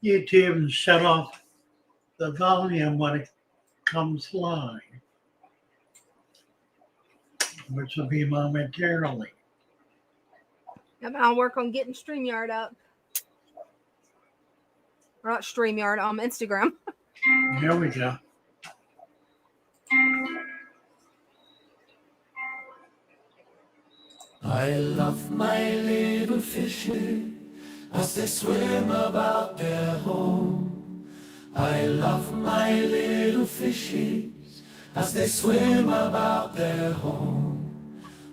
YouTube and shut off the volume when it comes live, which will be momentarily. I'll work on getting StreamYard up. Or not StreamYard, Instagram. Here we go. I love my little fishes as they swim about their home. I love my little fishes as they swim about their home.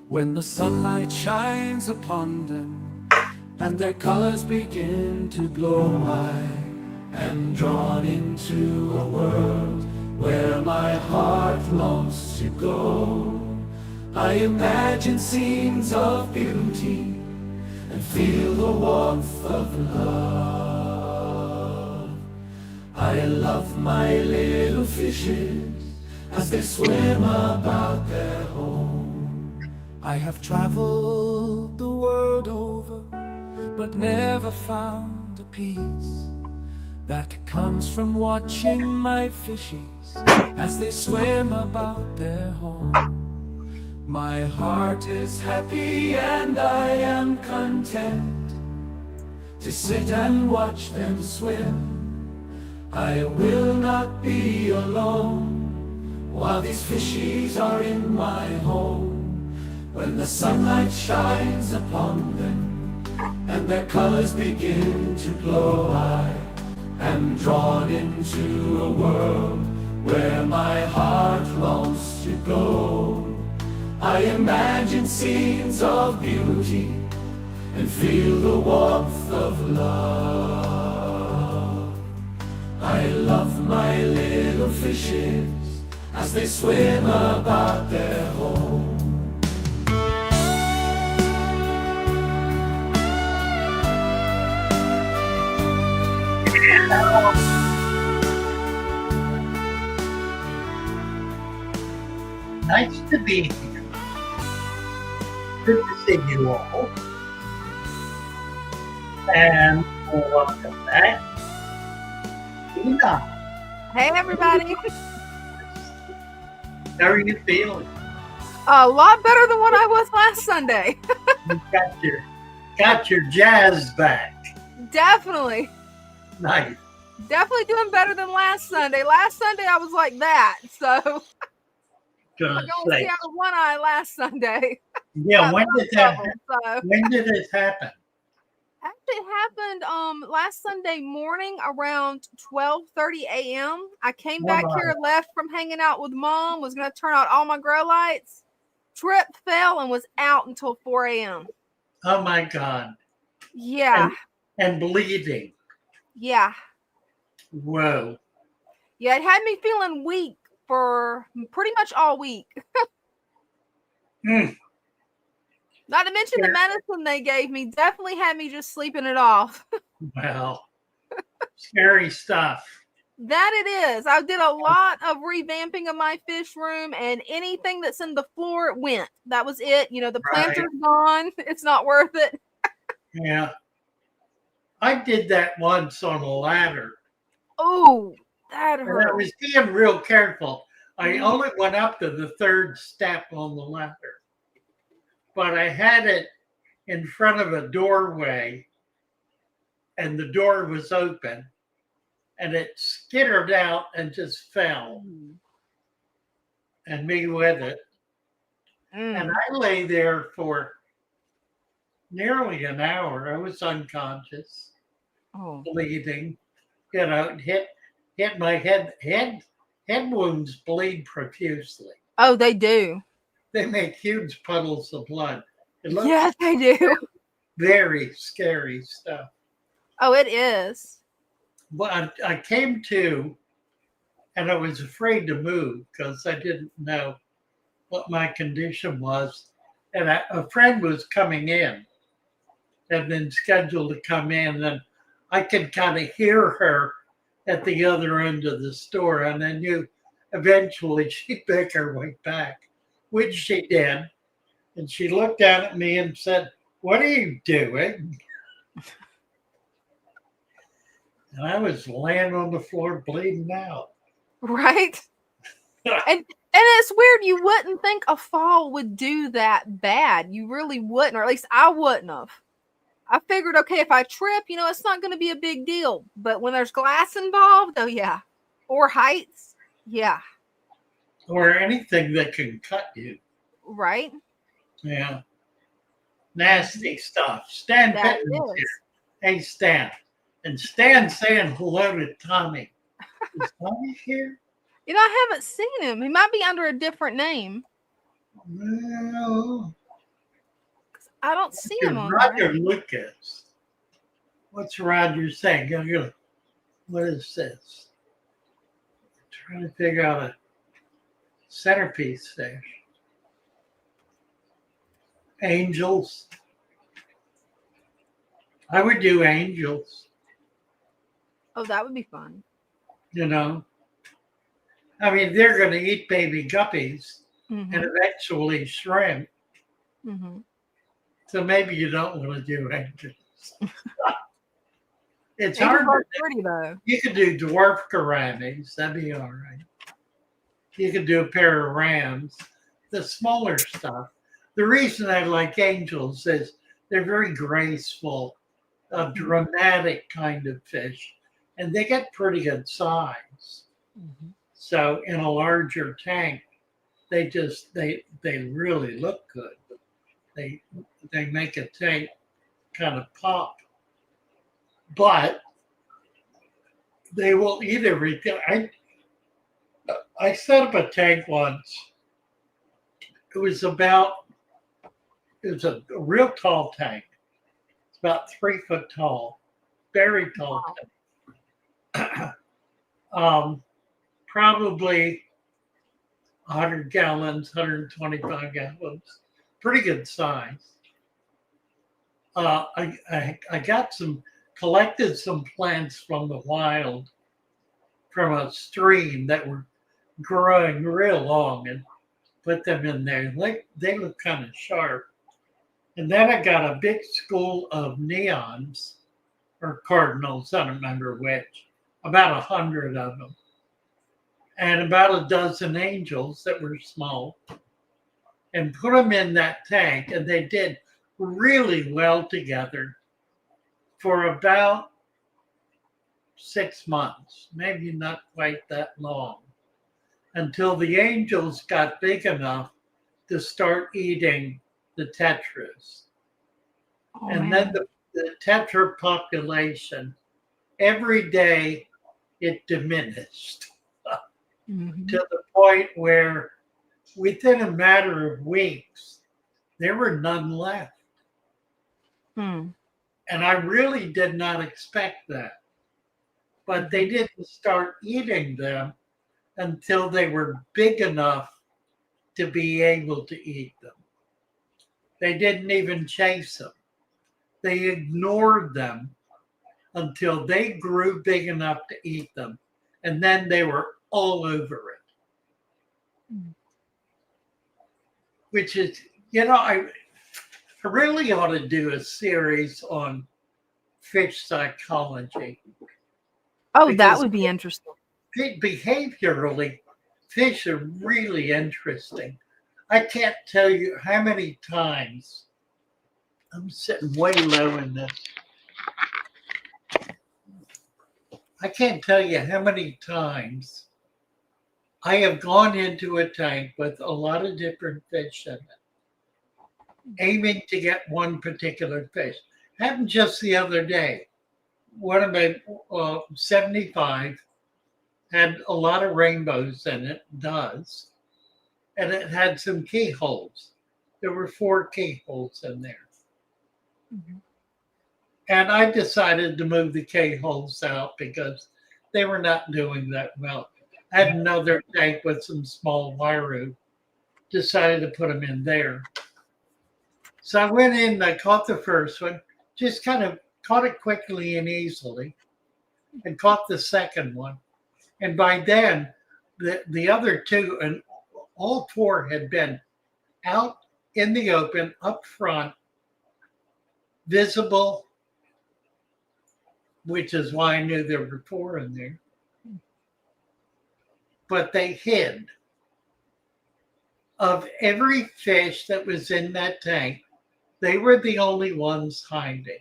When the sunlight shines upon them and their colors begin to glow, I am drawn into a world where my heart longs to go. I imagine scenes of beauty and feel the warmth of love. I love my little fishes as they swim about their home. I have traveled the world over, but never found a peace that comes from watching my fishes as they swim about their home. My heart is happy and I am content to sit and watch them swim. I will not be alone while these fishies are in my home. When the sunlight shines upon them and their colors begin to glow, I am drawn into a world where my heart longs to go. I imagine scenes of beauty and feel the warmth of love. I love my little fishes as they swim about their home. Nice to be here. Good to see you all. And welcome back. Dina, Hey, everybody. how are you feeling? A lot better than what I was last Sunday. You got your jazz back. Definitely. Nice. Definitely doing better than last Sunday. Last Sunday, I was like that. So I Gonna could only see say. out of one eye last Sunday. Yeah, when did that Trouble, so. when did it happen? Actually, it happened last Sunday morning around 12:30 a.m. I came back here, left from hanging out with Mom, was going to turn out all my grow lights, tripped, fell, and was out until 4 a.m. Oh my God. Yeah. And bleeding. Yeah. Whoa. Yeah, it had me feeling weak for pretty much all week. Mm. Not to mention the medicine they gave me definitely had me just sleeping it off. Well, scary stuff. That it is. I did a lot of revamping of my fish room, and anything that's in the floor went. That was it. You know, the planter's gone. It's not worth it. Yeah. I did that once on a ladder. Oh, that hurt. And I was being real careful. I only went up to the third step on the ladder. But I had it in front of a doorway, and the door was open, and it skittered out and just fell, and me with it. And I lay there for nearly an hour. I was unconscious, bleeding. You know, hit my head. Head wounds bleed profusely. Oh, they do. They make huge puddles of blood. Yes, they do. Very scary stuff. Oh, it is. Well, I came to, and I was afraid to move because I didn't know what my condition was. And a friend was coming in, had been scheduled to come in, and I could kind of hear her at the other end of the store. And I knew eventually she'd make her way back, which she did. And she looked down at me and said, "What are you doing?" and I was laying on the floor bleeding out. Right? And it's weird. You wouldn't think a fall would do that bad. You really wouldn't, or at least I wouldn't have. I figured, okay, if I trip, it's not going to be a big deal. But when there's glass involved, oh yeah, or heights, yeah, Or anything that can cut you. right. Yeah. Nasty stuff. Stan That Pittman's is. here. Hey, Stan. And Stan's saying hello to Tommy. Is Tommy here? I haven't seen him. He might be under a different name. No. I don't see him on Roger there. Lucas. What's Roger saying? What is this? Trying to figure out a centerpiece fish. Angels. I would do angels, Oh, that would be fun. I mean, they're going to eat baby guppies Mm-hmm. and eventually shrimp. Mm-hmm. So maybe you don't want to do angels. It's Angels hard. are pretty though. You could do dwarf gouramis. That'd be all right. You could do a pair of rams, the smaller stuff. The reason I like angels is they're very graceful, a dramatic kind of fish, and they get pretty good size. Mm-hmm. So in a larger tank, they really look good. They make a tank kind of pop, but they will eat everything. I set up a tank once. It was a real tall tank. It's about 3 foot tall, very tall tank. Probably 100 gallons, 125 gallons, pretty good size. I collected some plants from the wild, from a stream that were growing real long, and put them in there. They look kind of sharp. And then I got a big school of neons or cardinals, I don't remember which, about 100 of them, and about a dozen angels that were small, and put them in that tank. And they did really well together for about 6 months, maybe not quite that long, until the angels got big enough to start eating the tetras. Oh, And man. then the tetra population, every day it diminished Mm-hmm. to the point where within a matter of weeks, there were none left. Hmm. And I really did not expect that. But they didn't start eating them until they were big enough to be able to eat them. They didn't even chase them. They ignored them until they grew big enough to eat them. And then they were all over it. Mm. Which is, I really ought to do a series on fish psychology. Oh, that Because would be interesting. behaviorally, fish are really interesting. I can't tell you how many times I'm sitting way low in this. I can't tell you how many times I have gone into a tank with a lot of different fish in it, aiming to get one particular fish. Happened just the other day. One of my 75 had a lot of rainbows in it, does, and it had some keyholes. There were 4 keyholes in there. Mm-hmm. And I decided to move the keyholes out because they were not doing that well. I had another tank with some small wairu. Decided to put them in there. So I went in, I caught the first one, just kind of caught it quickly and easily, and caught the second one. And by then, the other 2 and all 4 had been out in the open, up front, visible, which is why I knew there were 4 in there. But they hid. Of every fish that was in that tank, they were the only ones hiding.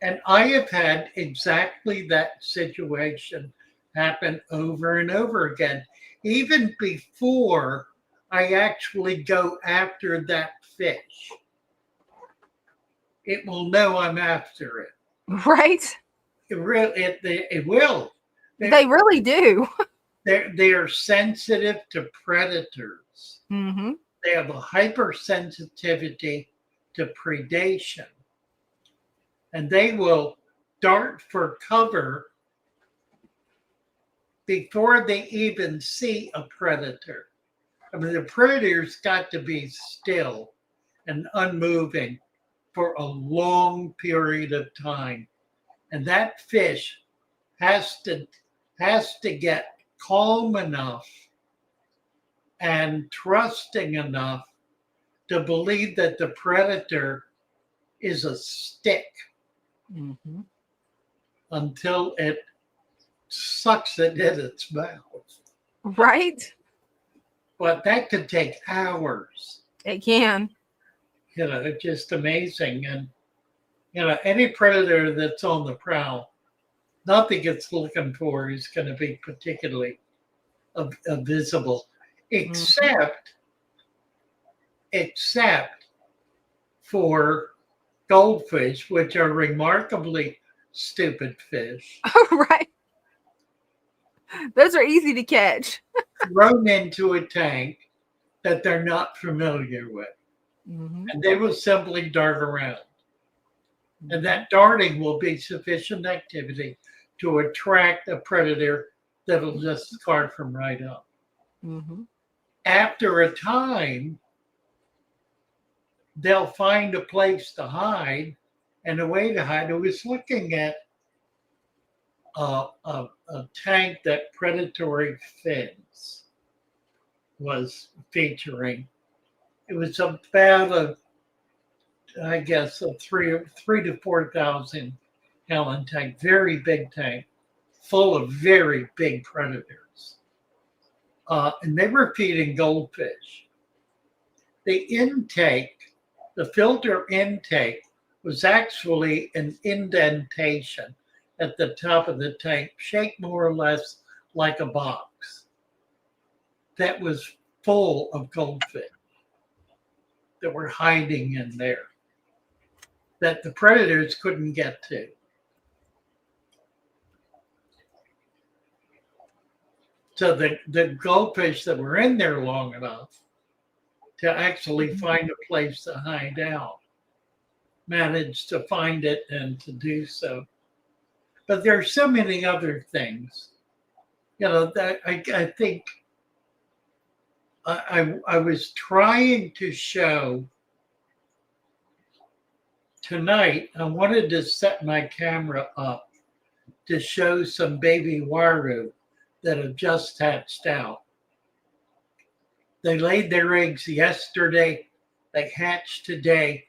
And I have had exactly that situation happen over and over again, even before I actually go after that fish. It will know I'm after it. Right? It will. They really do. They are sensitive to predators. Mm-hmm. They have a hypersensitivity to predation. And they will dart for cover before they even see a predator. I mean, the predator's got to be still and unmoving for a long period of time. And that fish has to get calm enough and trusting enough to believe that the predator is a stick Mm-hmm. until it sucks it in its mouth. Right? But that could take hours. It can. It's just amazing. And, any predator that's on the prowl, nothing it's looking for is going to be particularly visible, except for goldfish, which are remarkably stupid fish, Right. Those are easy to catch. thrown into a tank that they're not familiar with. Mm-hmm. And they will simply dart around. And that darting will be sufficient activity to attract a predator that'll just scarf them right up. Mm-hmm. After a time, they'll find a place to hide, and a way to hide. I was looking at a tank that Predatory Fins was featuring. It was about a 3 to 4,000 gallon tank, very big tank, full of very big predators. And they were feeding goldfish. The filter intake was actually an indentation at the top of the tank, shaped more or less like a box, that was full of goldfish that were hiding in there that the predators couldn't get to. So the goldfish that were in there long enough to actually find a place to hide out managed to find it and to do so. But there are so many other things, that I think I was trying to show tonight. I wanted to set my camera up to show some baby waru that have just hatched out. They laid their eggs yesterday. They hatched today.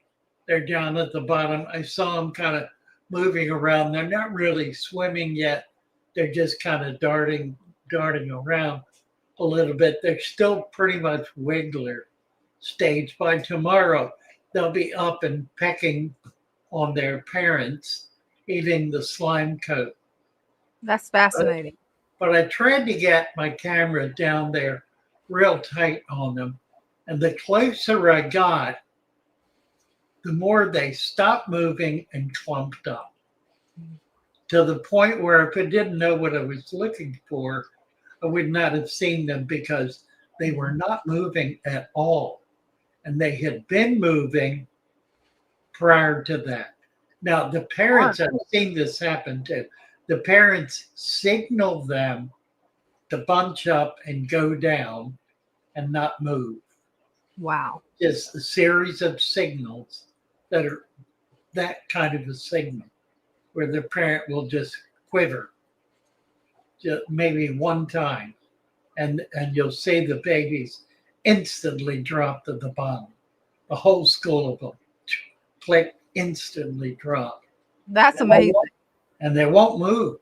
They're down at the bottom. I saw them kind of moving around. They're not really swimming yet. They're just kind of darting around a little bit. They're still pretty much wiggler stage. By tomorrow, they'll be up and pecking on their parents, eating the slime coat. That's fascinating. But I tried to get my camera down there real tight on them. And the closer I got, the more they stopped moving and clumped up, to the point where if I didn't know what I was looking for, I would not have seen them because they were not moving at all. And they had been moving prior to that. Now, the parents, I've seen this happen too. The parents signal them to bunch up and go down and not move. Wow. Just a series of signals that are that kind of a signal where the parent will just quiver just maybe one time, and you'll see the babies instantly drop to the bottom. The whole school of them click, instantly drop. That's amazing. And they won't move.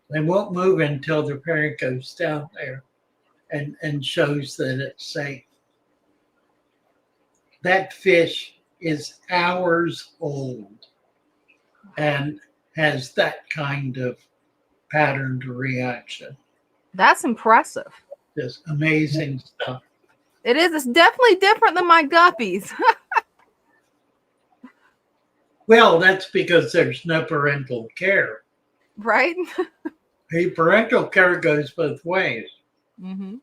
They won't move until the parent goes down there and shows that it's safe. That fish is hours old and has that kind of patterned reaction. That's impressive. Just amazing stuff. It is. It's definitely different than my guppies. Well, that's because there's no parental care. Right? Parental care goes both ways. Mm-hmm.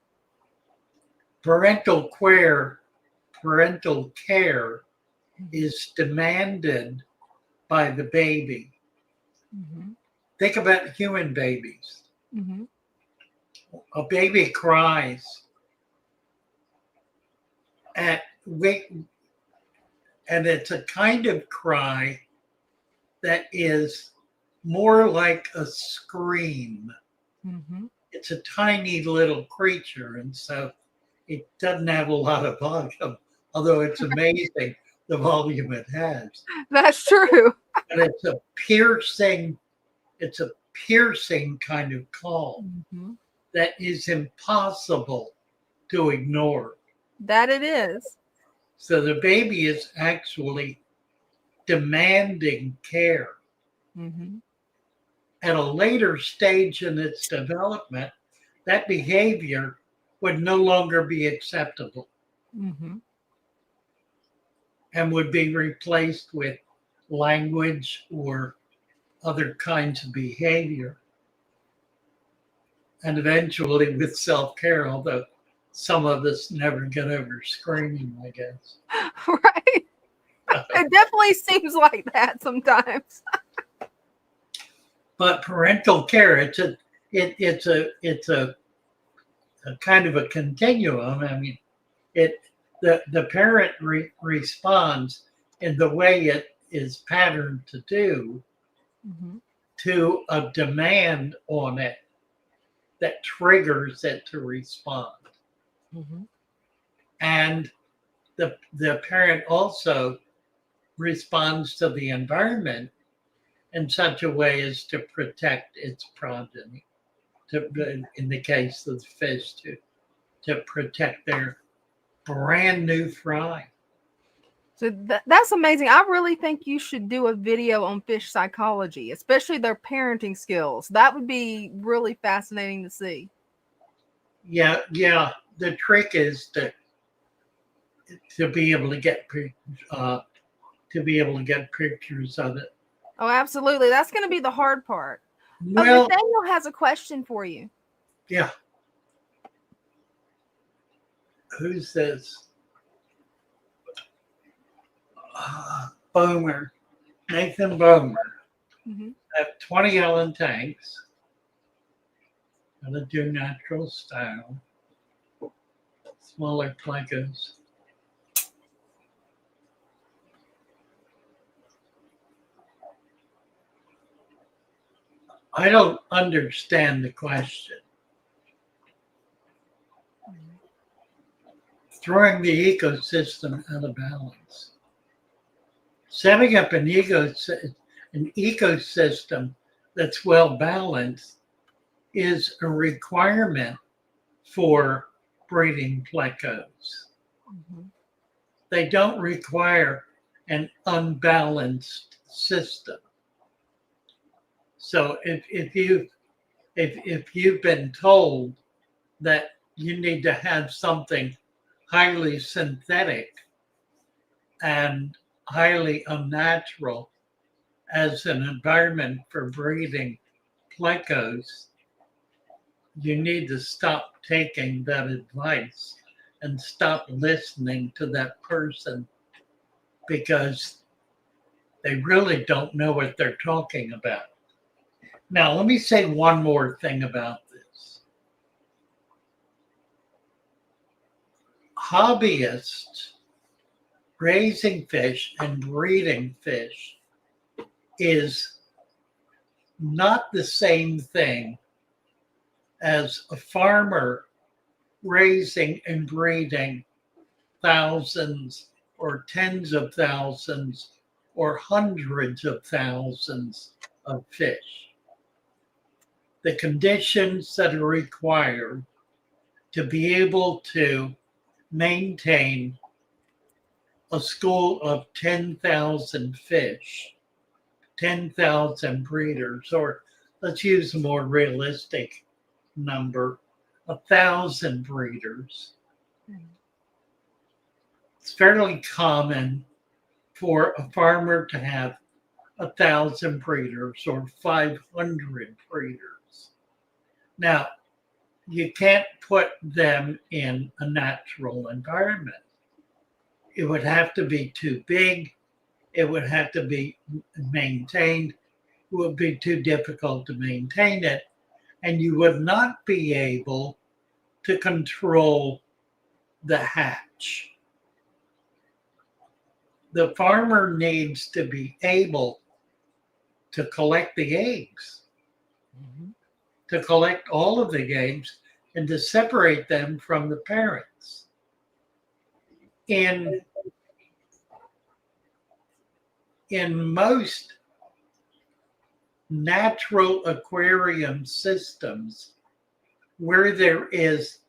Parental care is demanded by the baby. Mm-hmm. Think about human babies. Mm-hmm. A baby cries and it's a kind of cry that is more like a scream. Mm-hmm. It's a tiny little creature, and so it doesn't have a lot of volume, although it's amazing the volume it has. That's true. But it's a piercing kind of call Mm-hmm. that is impossible to ignore. That it is. So the baby is actually demanding care. Mm-hmm. At a later stage in its development, that behavior would no longer be acceptable Mm-hmm. and would be replaced with language or other kinds of behavior. And eventually with self-care, although some of us never get over screaming, I guess. Right. It definitely seems like that sometimes. But parental care, it's a kind of a continuum. I mean, the parent responds in the way it is patterned to do Mm-hmm. to a demand on it that triggers it to respond. Mm-hmm. And the parent also responds to the environment in such a way as to protect its progeny. In the case of the fish, to protect their brand new fry. So that's amazing. I really think you should do a video on fish psychology, especially their parenting skills. That would be really fascinating to see. Yeah. The trick is to be able to get pictures of it. Oh, absolutely. That's going to be the hard part. Well, Nathaniel has a question for you. yeah. Who's this? Bomer, Nathan Bomer. Mm-hmm. I have 20-gallon tanks. Gotta do natural style. Smaller plecos. I don't understand the question. Throwing the ecosystem out of balance. Setting up an ecosystem that's well balanced is a requirement for breeding plecos. Mm-hmm. They don't require an unbalanced system. So if you've been told that you need to have something highly synthetic and highly unnatural as an environment for breeding plecos, you need to stop taking that advice and stop listening to that person, because they really don't know what they're talking about. Now, let me say one more thing about this. Hobbyists raising fish and breeding fish is not the same thing as a farmer raising and breeding thousands or tens of thousands or hundreds of thousands of fish. The conditions that are required to be able to maintain a school of 10,000 fish, 10,000 breeders, or let's use a more realistic number, 1,000 breeders. It's fairly common for a farmer to have 1,000 breeders or 500 breeders. Now, you can't put them in a natural environment. It would have to be too big. It would have to be maintained. It would be too difficult to maintain it. And you would not be able to control the hatch. The farmer needs to be able to collect the eggs, to collect all of the eggs and to separate them from the parents. In most natural aquarium systems where there is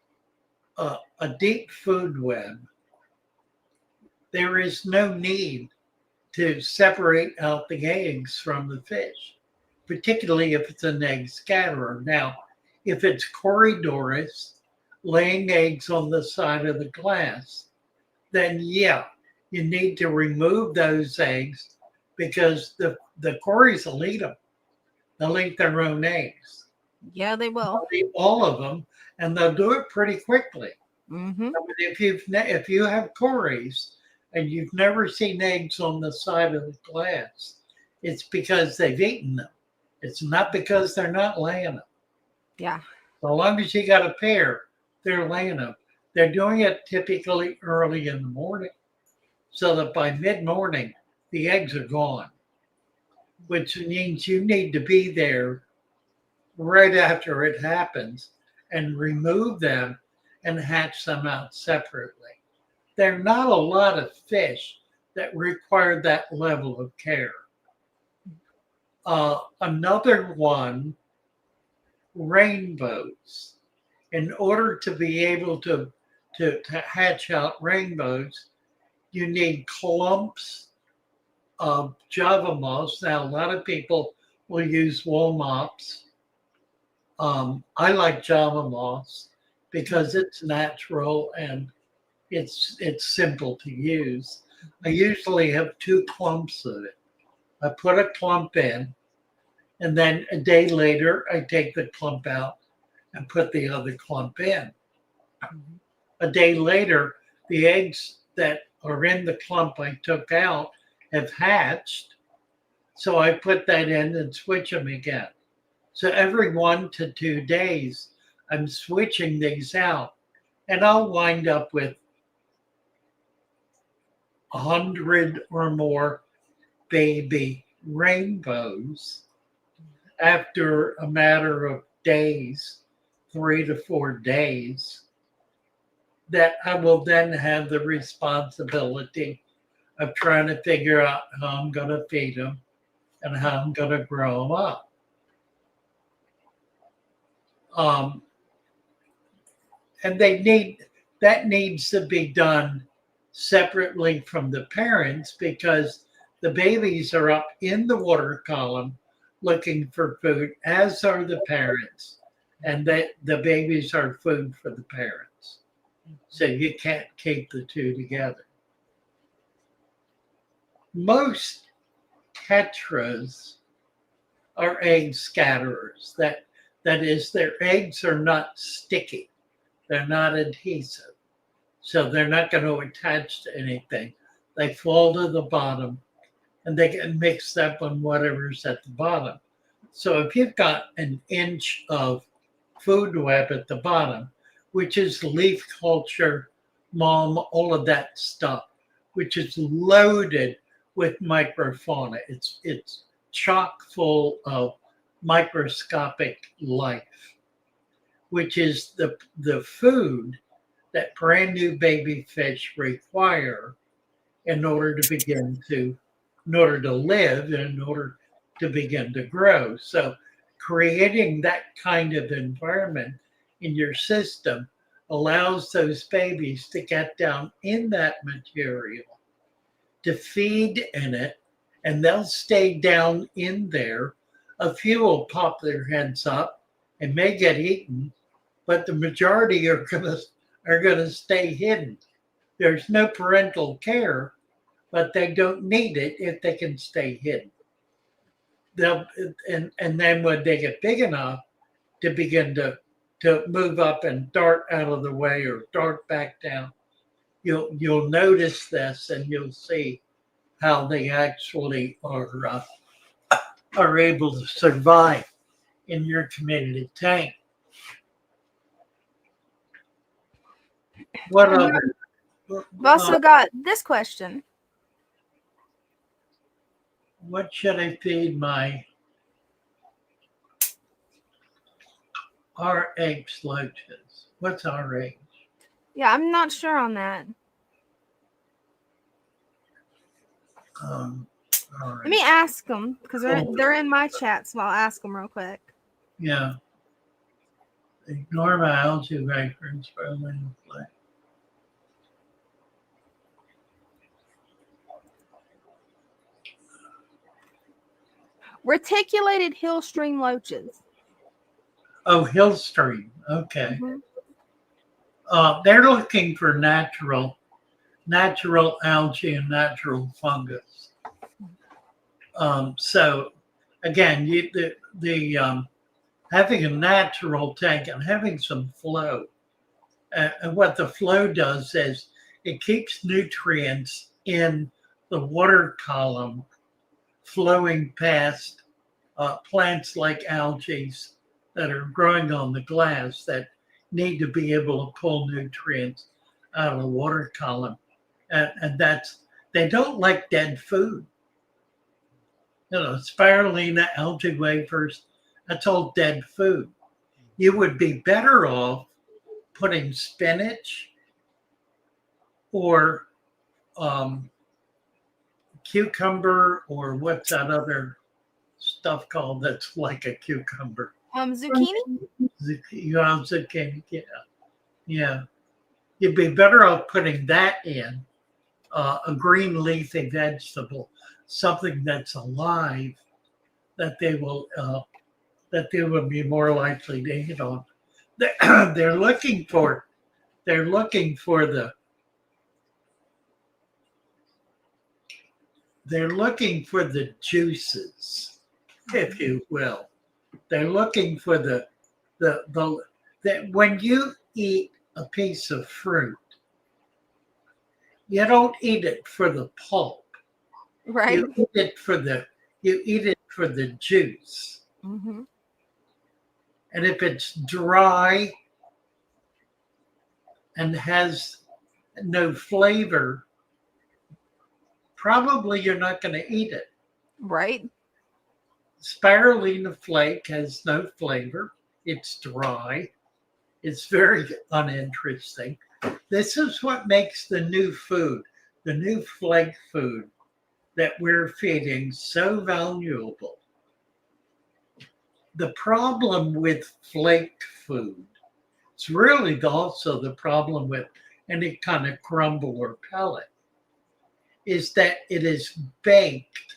a deep food web, there is no need to separate out the eggs from the fish, particularly if it's an egg scatterer. Now, if it's Corydoras laying eggs on the side of the glass, then yeah, you need to remove those eggs because the Corys will eat them. They'll eat their own eggs. Yeah, they will. They'll eat all of them, and they'll do it pretty quickly. Mm-hmm. I mean, if you have Corys and you've never seen eggs on the side of the glass, it's because they've eaten them. It's not because they're not laying them. Yeah. So long as you got a pair, they're laying them. They're doing it typically early in the morning so that by mid-morning, the eggs are gone, which means you need to be there right after it happens and remove them and hatch them out separately. There are not a lot of fish that require that level of care. Another one, rainbows. In order to be able to hatch out rainbows, you need clumps of Java moss. Now, a lot of people will use wool mops. I like Java moss because it's natural and it's simple to use. I usually have 2 clumps of it. I put a clump in, and then a day later, I take the clump out and put the other clump in. A day later, the eggs that are in the clump I took out have hatched. So I put that in and switch them again. So every 1 to 2 days, I'm switching these out, and I'll wind up with 100 or more baby rainbows after a matter of days, 3 to 4 days, that I will then have the responsibility of trying to figure out how I'm going to feed them and how I'm going to grow them up. And that needs to be done separately from the parents because the babies are up in the water column looking for food, as are the parents, and the babies are food for the parents. So you can't keep the two together. Most tetras are egg scatterers. That is, their eggs are not sticky. They're not adhesive. So they're not going to attach to anything. They fall to the bottom and they get mixed up on whatever's at the bottom. So if you've got an inch of food web at the bottom, which is leaf culture, mulm, all of that stuff, which is loaded with microfauna. It's chock full of microscopic life, which is the food that brand new baby fish require in order to begin to in order to live and in order to begin to grow. So creating that kind of environment in your system allows those babies to get down in that material, to feed in it, and they'll stay down in there. A few will pop their heads up and may get eaten, but the majority are gonna stay hidden. There's no parental care, but they don't need it if they can stay hidden. They'll and then when they get big enough to begin to move up and dart out of the way or dart back down, you'll notice this and you'll see how they actually are able to survive in your community tank. What And other? I've also got this question. What should I feed my RH loaches? What's RH? Yeah, I'm not sure on that. All right. Let me ask them because they're in my chat, so I'll ask them real quick. Yeah. Ignore my algae reference for a little play. Reticulated hill stream loaches. Oh, hill stream. Okay. Mm-hmm. They're looking for natural algae and natural fungus. So again, having a natural tank and having some flow. And what the flow does is it keeps nutrients in the water column flowing past plants like algae that are growing on the glass that need to be able to pull nutrients out of the water column. And they don't like dead food. Spirulina, algae wafers, that's all dead food. You would be better off putting spinach or cucumber, or what's that other stuff called that's like a cucumber? Zucchini? Zucchini, yeah. You'd be better off putting that in, a green leafy vegetable, something that's alive, that they will be more likely to eat on. They're looking for the juices, if you will. They're looking for the when you eat a piece of fruit, you don't eat it for the pulp. Right. You eat it for the juice. Mm-hmm. And if it's dry and has no flavor, probably you're not going to eat it. Right. Spirulina flake has no flavor. It's dry. It's very uninteresting. This is what makes the new food, the new flake food that we're feeding, so valuable. The problem with flake food, it's really also the problem with any kind of crumble or pellet, is that it is baked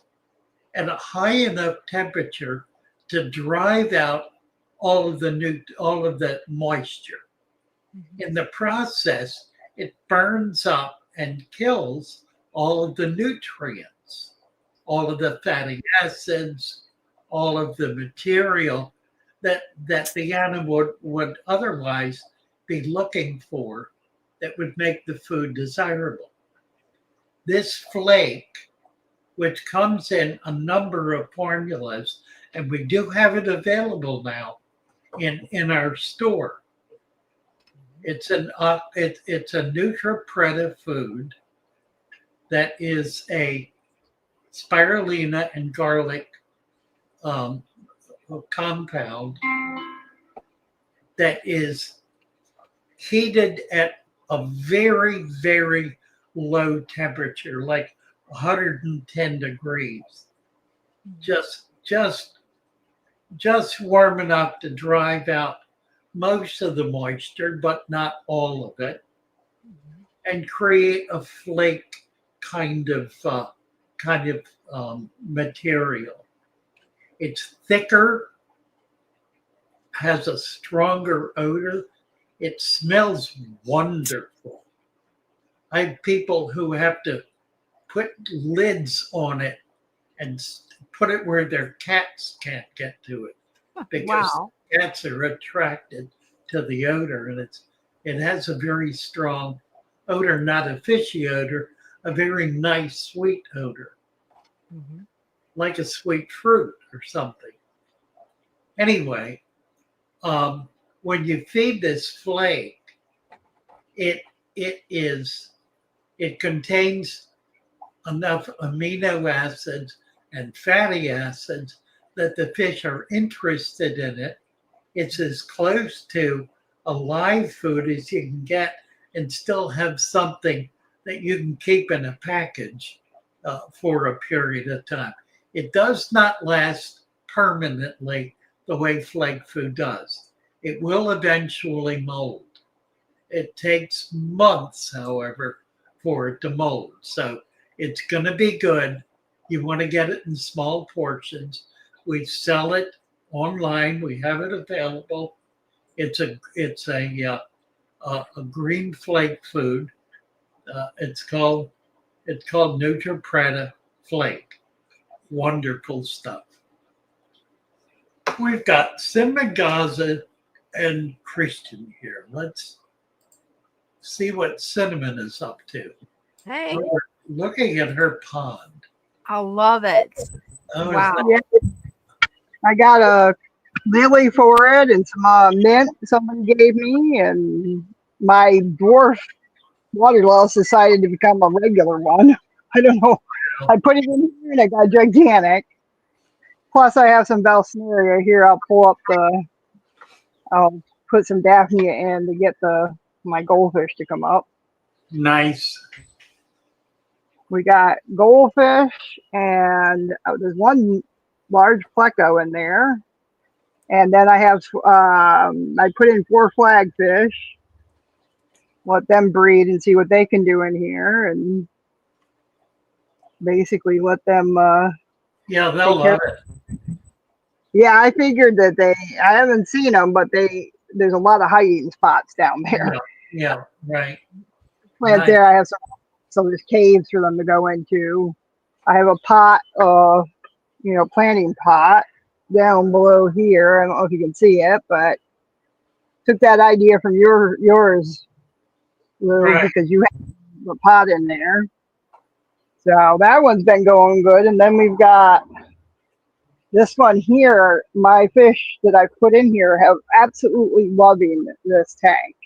at a high enough temperature to drive out all of the moisture. Mm-hmm. In the process, it burns up and kills all of the nutrients, all of the fatty acids, all of the material that the animal would otherwise be looking for that would make the food desirable. This flake, which comes in a number of formulas, and we do have it available now in our store. It's a nutripretive food that is a spirulina and garlic compound that is heated at a very, very low temperature, like 110 degrees. Just warm enough to drive out most of the moisture, but not all of it, and create a flake kind of material. It's thicker, has a stronger odor. It smells wonderful. I have people who have to put lids on it and put it where their cats can't get to it, because Wow. cats are attracted to the odor, and it has a very strong odor, not a fishy odor, a very nice sweet odor, like a sweet fruit or something. Anyway, when you feed this flake, it contains enough amino acids and fatty acids that the fish are interested in it. It's as close to a live food as you can get, and still have something that you can keep in a package for a period of time. It does not last permanently the way flake food does. It will eventually mold. It takes months, however, for it to mold. So it's going to be good. You want to get it in small portions. We sell it online. We have it available. It's a green flake food. It's called Nutripreta Flake. Wonderful stuff. We've got Cinnamon Gaza and Christian here. Let's see what Cinnamon is up to. Hey, We're looking at her pond. I love it. Oh, is Wow. that- Yeah, I got a lily for it and some mint somebody gave me, and my dwarf water louse decided to become a regular one. I don't know. I put it in here and I got gigantic. Plus, I have some Valsneria here. I'll put some Daphne in to get my goldfish to come up. Nice. We got goldfish, and there's one large pleco in there. And then I have, I put in 4 flagfish, let them breed and see what they can do in here, and basically let them. Yeah, they'll love it. Yeah, I figured that I haven't seen them, but there's a lot of hiding spots down there. Yeah, right. Plant Nice. there, I have some there's caves for them to go into. I have a pot, planting pot down below here. I don't know if you can see it, but took that idea from yours, Lou, Right. because you have a pot in there. So that one's been going good. And then we've got this one here. My fish that I put in here have absolutely loving this tank.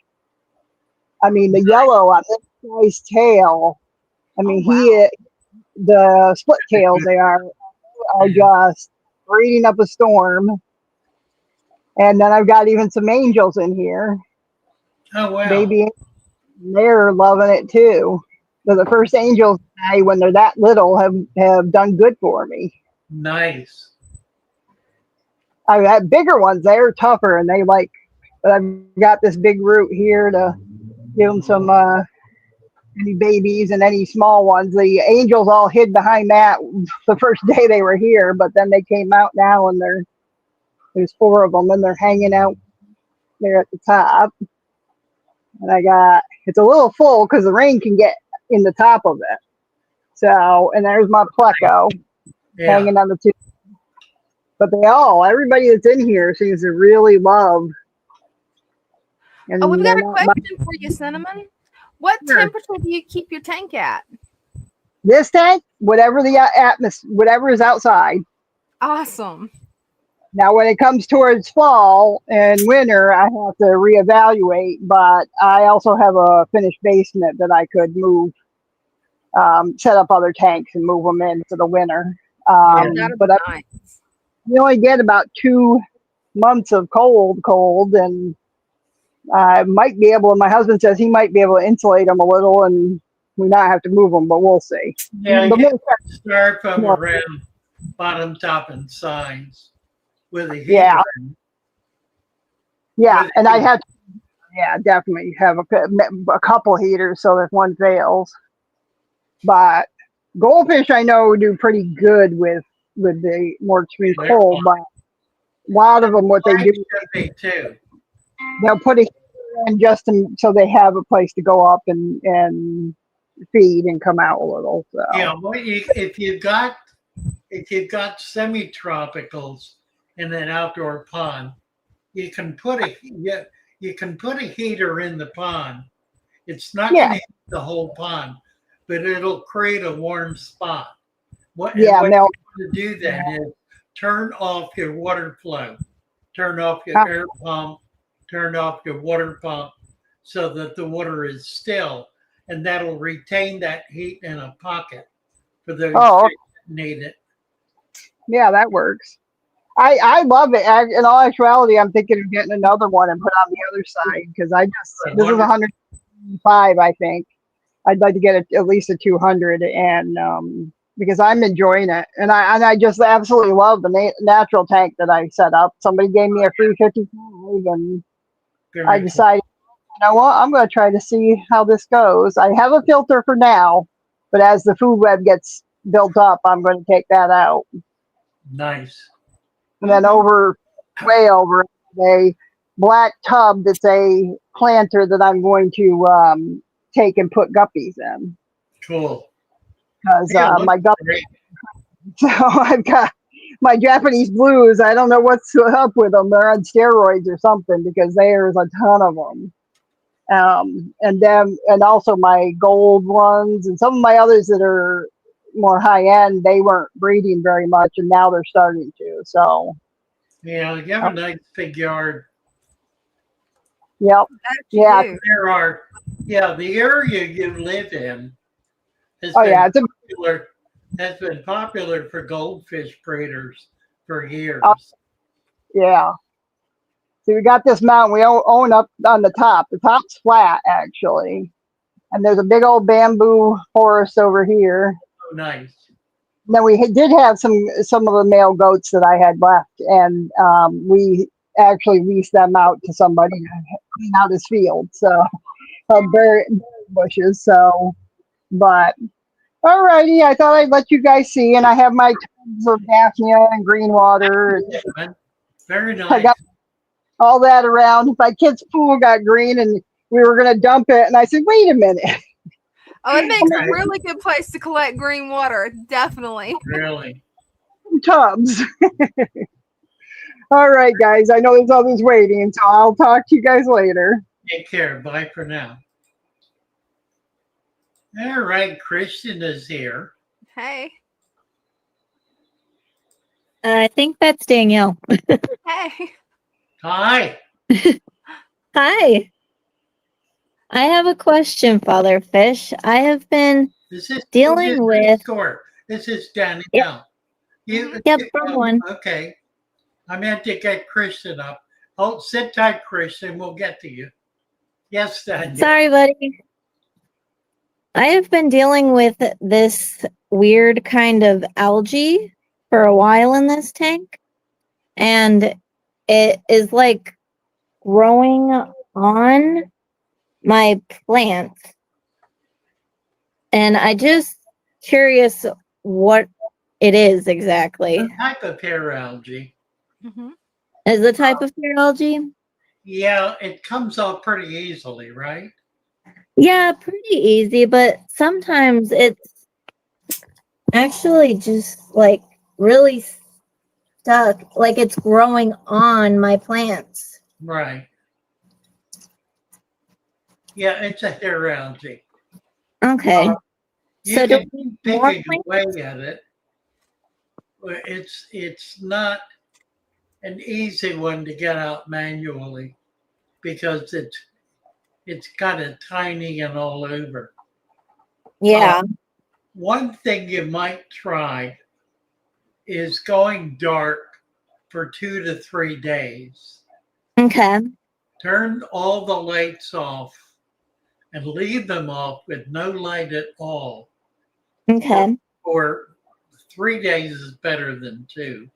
I mean, the yellow on this guy's tail, I mean, wow. the split tails they are just breeding up a storm. And then I've got even some angels in here. Oh, wow. Baby, they're loving it too. So the first angels, when they're that little, have done good for me. Nice. I've had bigger ones, they're tougher, and but I've got this big root here to give them some any babies and any small ones. The angels all hid behind that the first day they were here, but then they came out now, and there's 4 of them, and they're hanging out there at the top. And it's a little full because the rain can get in the top of it. So, and there's my pleco hanging on the tube. But everybody that's in here seems to really love. And Oh, we've got a question for you, Cinnamon. What temperature do you keep your tank at? This tank, whatever the atmosphere, whatever is outside. Awesome. Now, when it comes towards fall and winter, I have to reevaluate. But I also have a finished basement that I could move, set up other tanks and move them in for the winter. But nice. You only get about 2 months of cold, and I might be able. My husband says he might be able to insulate them a little and we not have to move them, but we'll see. Yeah, The you more, start from more- around bottom, top, and sides with a heater. Yeah. in. yeah, With and a I heater. had to, yeah, definitely have a couple heaters so if one fails. But goldfish, I know, do pretty good with the more extreme They're cold. But a lot of them, what they do, Should be too. they'll put a heater in just so they have a place to go up and feed and come out a little. So Yeah, well, if you've got semi-tropicals in an outdoor pond, you can put a heater in the pond. It's not going yeah, to heat the whole pond, but it'll create a warm spot. What yeah, what and you they'll want to do then is turn off your water flow, turn off your uh, air pump, turn off your water pump, so that the water is still, and that'll retain that heat in a pocket for those oh fish that need it. yeah, that works. I love it. In all actuality, I'm thinking of getting another one and put on the other side because this is 105, I think. I'd like to get at least a 200, and because I'm enjoying it, and I just absolutely love the natural tank that I set up. Somebody gave me a free 55, and I Very cool. decided, you know what, I'm going to try to see how this goes. I have a filter for now, but as the food web gets built up, I'm going to take that out. Nice. And then way over, a black tub that's a planter that I'm going to take and put guppies in. Cool. Because Yeah, looks my guppies, great. so I've got my Japanese blues. I don't know what's up with them. They're on steroids or something because there's a ton of them. And also my gold ones and some of my others that are more high end, they weren't breeding very much, and now they're starting to. So, Yeah, you have a nice big yard. yep, That you yeah, do. The area you live in has oh been yeah, it's a popular for goldfish breeders for years. yeah. So we got this mountain. We own up on the top. The top's flat actually, and there's a big old bamboo forest over here. Oh, nice. And then we did have some of the male goats that I had left, and we actually leased them out to somebody to clean out his field. So berry bushes. So, but alrighty, I thought I'd let you guys see, and I have my tubs of Daphnia and green water. Very I nice. got all that around. My kid's pool got green, and we were going to dump it. And I said, wait a minute. Oh, it makes Okay. a really good place to collect green water. Definitely. Really. Tubs. All right, guys. I know there's others waiting, so I'll talk to you guys later. Take care. Bye for now. All right, Christian is here. Hey. I think that's Danielle. Hey. Hi. Hi. I have a question, Father Fish. I have been This is dealing with. This is Danielle. Yep. You, Yep, from one. Okay. I meant to get Christian up. Oh, sit tight, Christian. We'll get to you. Yes, Danielle. Sorry, buddy. I have been dealing with this weird kind of algae for a while in this tank, and it is like growing on my plants. And I just curious what it is exactly. The type of hair algae. Mm-hmm. Is the type of hair algae? Yeah, it comes off pretty easily, right? Yeah, pretty easy, but sometimes it's actually just like really stuck, like it's growing on my plants. Right. Yeah, it's a hair algae. Okay. You So can do we keep need more picking away at it. But it's not an easy one to get out manually because it's kind of tiny and all over. Yeah. One thing you might try is going dark for 2 to 3 days. Okay. Turn all the lights off and leave them off with no light at all. Okay. For 3 days is better than 2.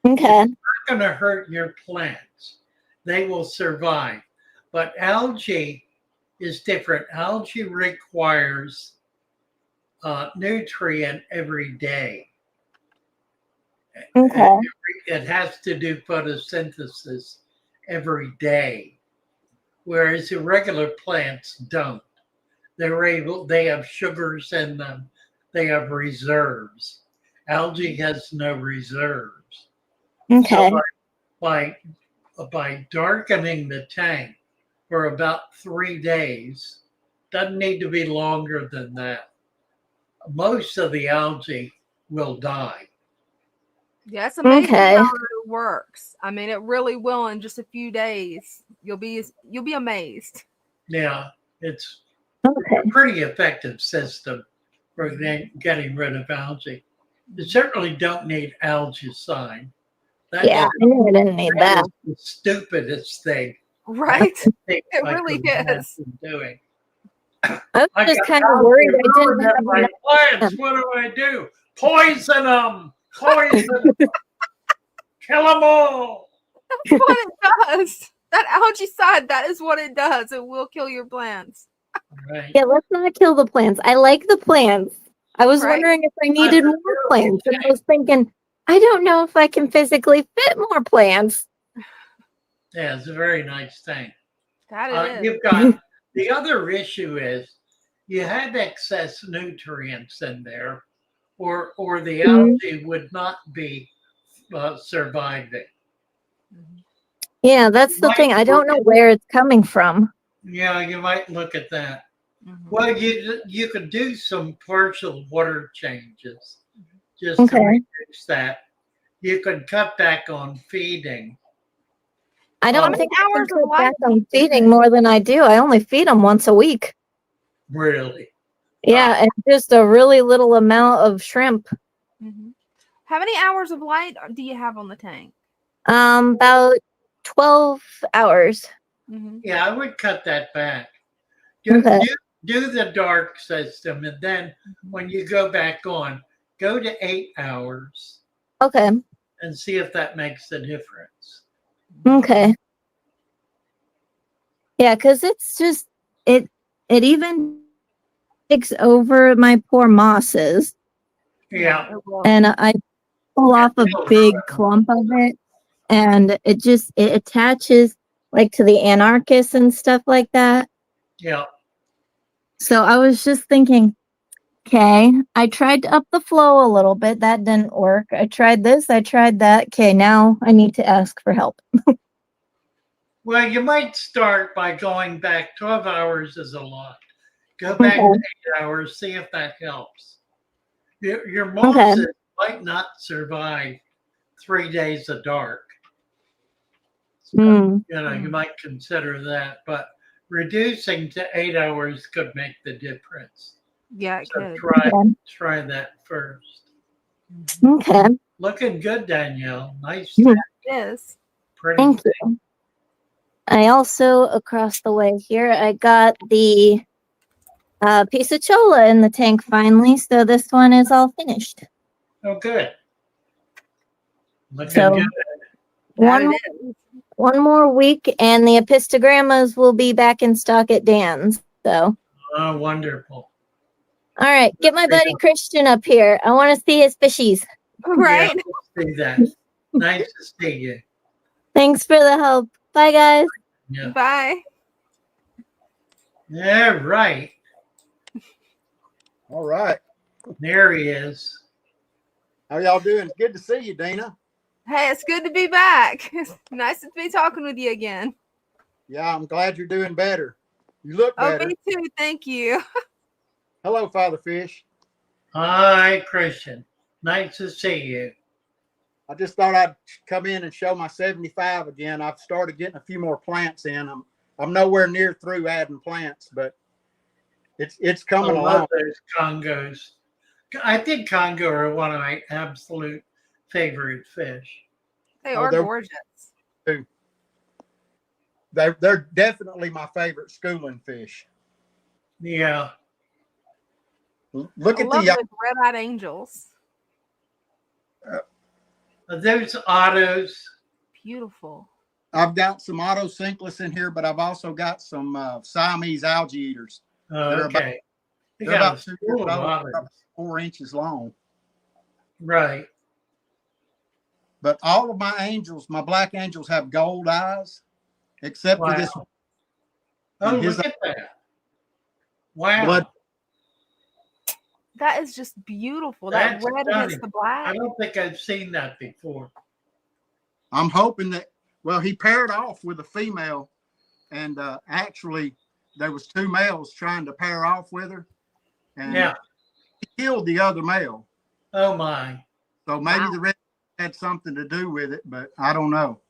Okay. It's not going to hurt your plants. They will survive. But algae is different. Algae requires nutrient every day. Okay. It has to do photosynthesis every day, whereas irregular plants don't. They have sugars in them. They have reserves. Algae has no reserves. Okay. So by darkening the tank for about 3 days, doesn't need to be longer than that. Most of the algae will die. Yeah, it's amazing Okay. how it works. I mean, it really will in just a few days. You'll be amazed. Yeah, it's Okay. a pretty effective system for getting rid of algae. You certainly don't need algicide. That Yeah, I knew I didn't need that. is the stupidest thing Right? It really is. doing. I was I just got kind of algae worried I growing didn't have in my enough. plants. What do I do? Poison them. Poison them. Kill them all. That's what it does. That algaecide, that is what it does. It will kill your plants. Right. Yeah, let's not kill the plants. I like the plants. I was Right. wondering if I needed more plants. And I was thinking, I don't know if I can physically fit more plants. Yeah, it's a very nice thing. That it is. You've got the other issue is you have excess nutrients in there, or the algae would not be surviving. Yeah, that's the thing. I don't know where it's coming from. Yeah, you might look at that. Mhm. Well, you could do some partial water changes just to Okay. reduce that. You could cut back on feeding. I Oh. don't think I can Hours of cut light back on feeding more than I do. I only feed them once a week. Really. Yeah, and just a really little amount of shrimp. Mhm. How many hours of light do you have on the tank? About 12 hours. Mhm. Yeah, I would cut that back. Okay. Do the dark system, and then when you go back on, go to 8 hours Okay. and see if that makes a difference. Okay. Yeah, because it's just it even takes over my poor mosses, Yeah. it will. and I pull off a it'll big grow. clump of it, and it attaches like to the anarchus and stuff like that. Yeah. So I was just thinking, okay, I tried to up the flow a little bit. That didn't work. I tried this, I tried that. Okay, now I need to ask for help. Well, you might start by going back. 12 hours is a lot. Go back Okay. to 8 hours, see if that helps. Your Okay. mosses might not survive 3 days of dark. Mm, You might consider that, but reducing to 8 hours could make the difference. Yeah, it So could. try that first. okay. Looking good, Danielle. Nice. Mhm. It is. Pretty. Thank you. I also, across the way here, I got the piece of cholla in the tank finally. So this one is all finished. Oh, good. Looking So good. one more week and the epistogrammas will be back in stock at Dan's. So, Oh, wonderful. all right, get my buddy Christian up here. I want to see his fishies. Right? Yeah, see that. Nice to see you. Thanks for the help. Bye, guys. Yeah. Bye. Yeah, right. All right. There he is. How y'all doing? It's good to see you, Dina. Hey, it's good to be back. It's nice to be talking with you again. Yeah, I'm glad you're doing better. You look Oh, better. me too. Thank you. Hello, Father Fish. Hi, Christian. Nice to see you. I just thought I'd come in and show my 75 again. I've started getting a few more plants in. I'm nowhere near through adding plants, but it's I coming love along. those Congos. I think Congo are one of my absolute favorite fish. They Oh, are they're- gorgeous. They're definitely my favorite schooling fish. Yeah. Look I at love the those red-eyed angels. There's autos. Beautiful. I've got some autocinchlids in here, but I've also got some Siamese algae eaters. They're about Okay. You they're got about a 2 years school of old, autos. about 4 inches long. Right. But all of my angels, my black angels, have gold eyes, except for Wow. this. Oh, And his look at that. Wow. blood. That is just beautiful. That That's red against stunning. the I black. don't think I've seen that before. I'm hoping that. Well, he paired off with a female, and actually, there was 2 males trying to pair off with her, and Yeah. he killed the other male. Oh my. So maybe Wow. the red had something to do with it, but I don't know.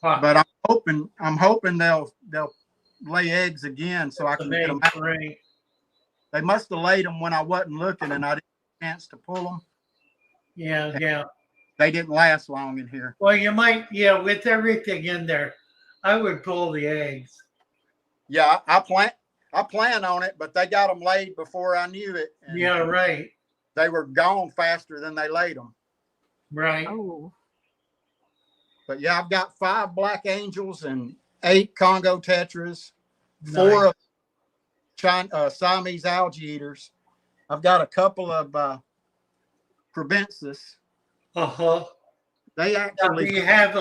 Wow. But I'm hoping they'll lay eggs again so I can get them out. Great. They must have laid them when I wasn't looking and I didn't have a chance to pull them. Yeah, yeah. They didn't last long in here. Well, you might, yeah, with everything in there, I would pull the eggs. Yeah, I plan on it, but they got them laid before I knew it. And Yeah, right. they were gone faster than they laid them. Right. Oh, But yeah, I've got 5 black angels and 8 Congo tetras, 4 Nice. of Siamese algae eaters. I've got a couple of crebensis. Uh-huh. They Now, actually, do you have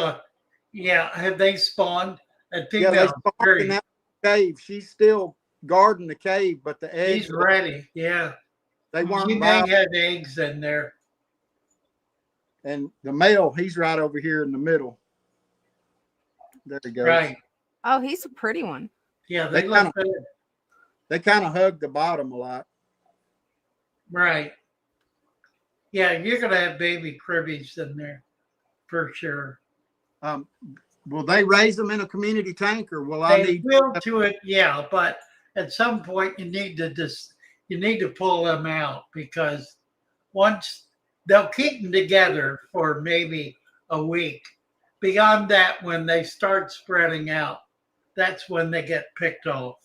have they spawned? A yeah, they female spawned in that cave. She's still guarding the cave, but the eggs, He's ready. Yeah. they He weren't may by. have eggs in there. And the male, he's right over here in the middle. There he goes. Right. oh, he's a pretty one. Yeah, they They look kinda- good. They kind of hug the bottom a lot. Right. Yeah, you're gonna have baby cribbies in there for sure. Will they raise them in a community tank, or will I They need? will to it, yeah, but at some point you need to pull them out because once they'll keep them together for maybe a week. Beyond that, when they start spreading out, that's when they get picked off.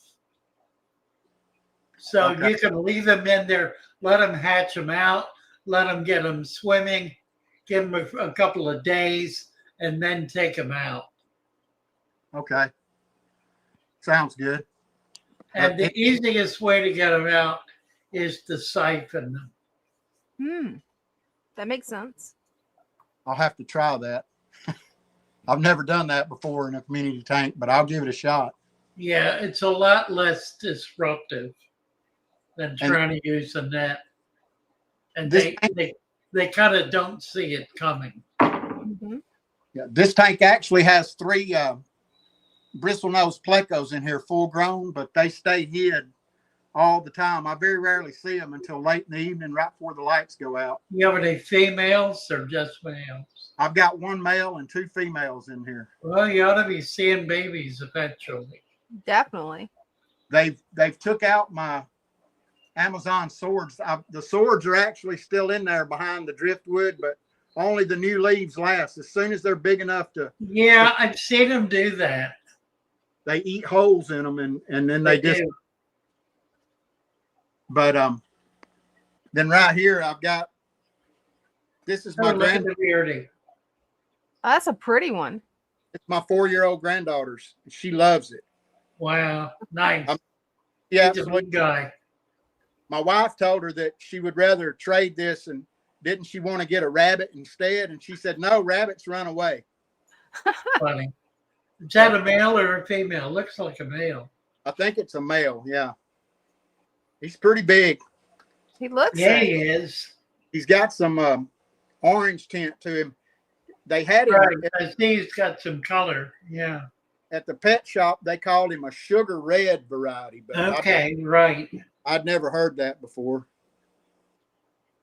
So Okay. you can leave them in there, let them hatch them out, let them get them swimming, give them a couple of days, and then take them out. Okay. Sounds good. And the easiest way to get them out is to siphon them. That makes sense. I'll have to try that. I've never done that before in a community tank, but I'll give it a shot. Yeah, it's a lot less disruptive than And- trying to use a net. And This they kind of don't see it coming. Hmm. Yeah, this tank actually has 3 bristlenose plecos in here, full grown, but they stay hid all the time. I very rarely see them until late in the evening, right before the lights go out. You have any females or just males? I've got 1 male and 2 females in here. Well, you ought to be seeing babies eventually. Definitely. They've took out my Amazon swords. The swords are actually still in there behind the driftwood, but only the new leaves last. As soon as they're big enough to, Yeah, I've seen them do that. they eat holes in them, and then they just. do. But then right here I've got. This is Oh, my look at grand. the bearding. Oh, that's a pretty one. It's my 4-year-old granddaughter's. She loves it. Wow, nice. Yeah, He's a good guy. my wife told her that she would rather trade this, and didn't she want to get a rabbit instead? And she said, no, rabbits run away. Funny. Is that a male or a female? Looks like a male. I think it's a male. Yeah. He's pretty big. He looks Yeah, it. he is. He's got some orange tint to him. They had him Right. I see he's got some color. Yeah. at the pet shop. They called him a sugar red variety, but Okay, right. I'd never heard that before.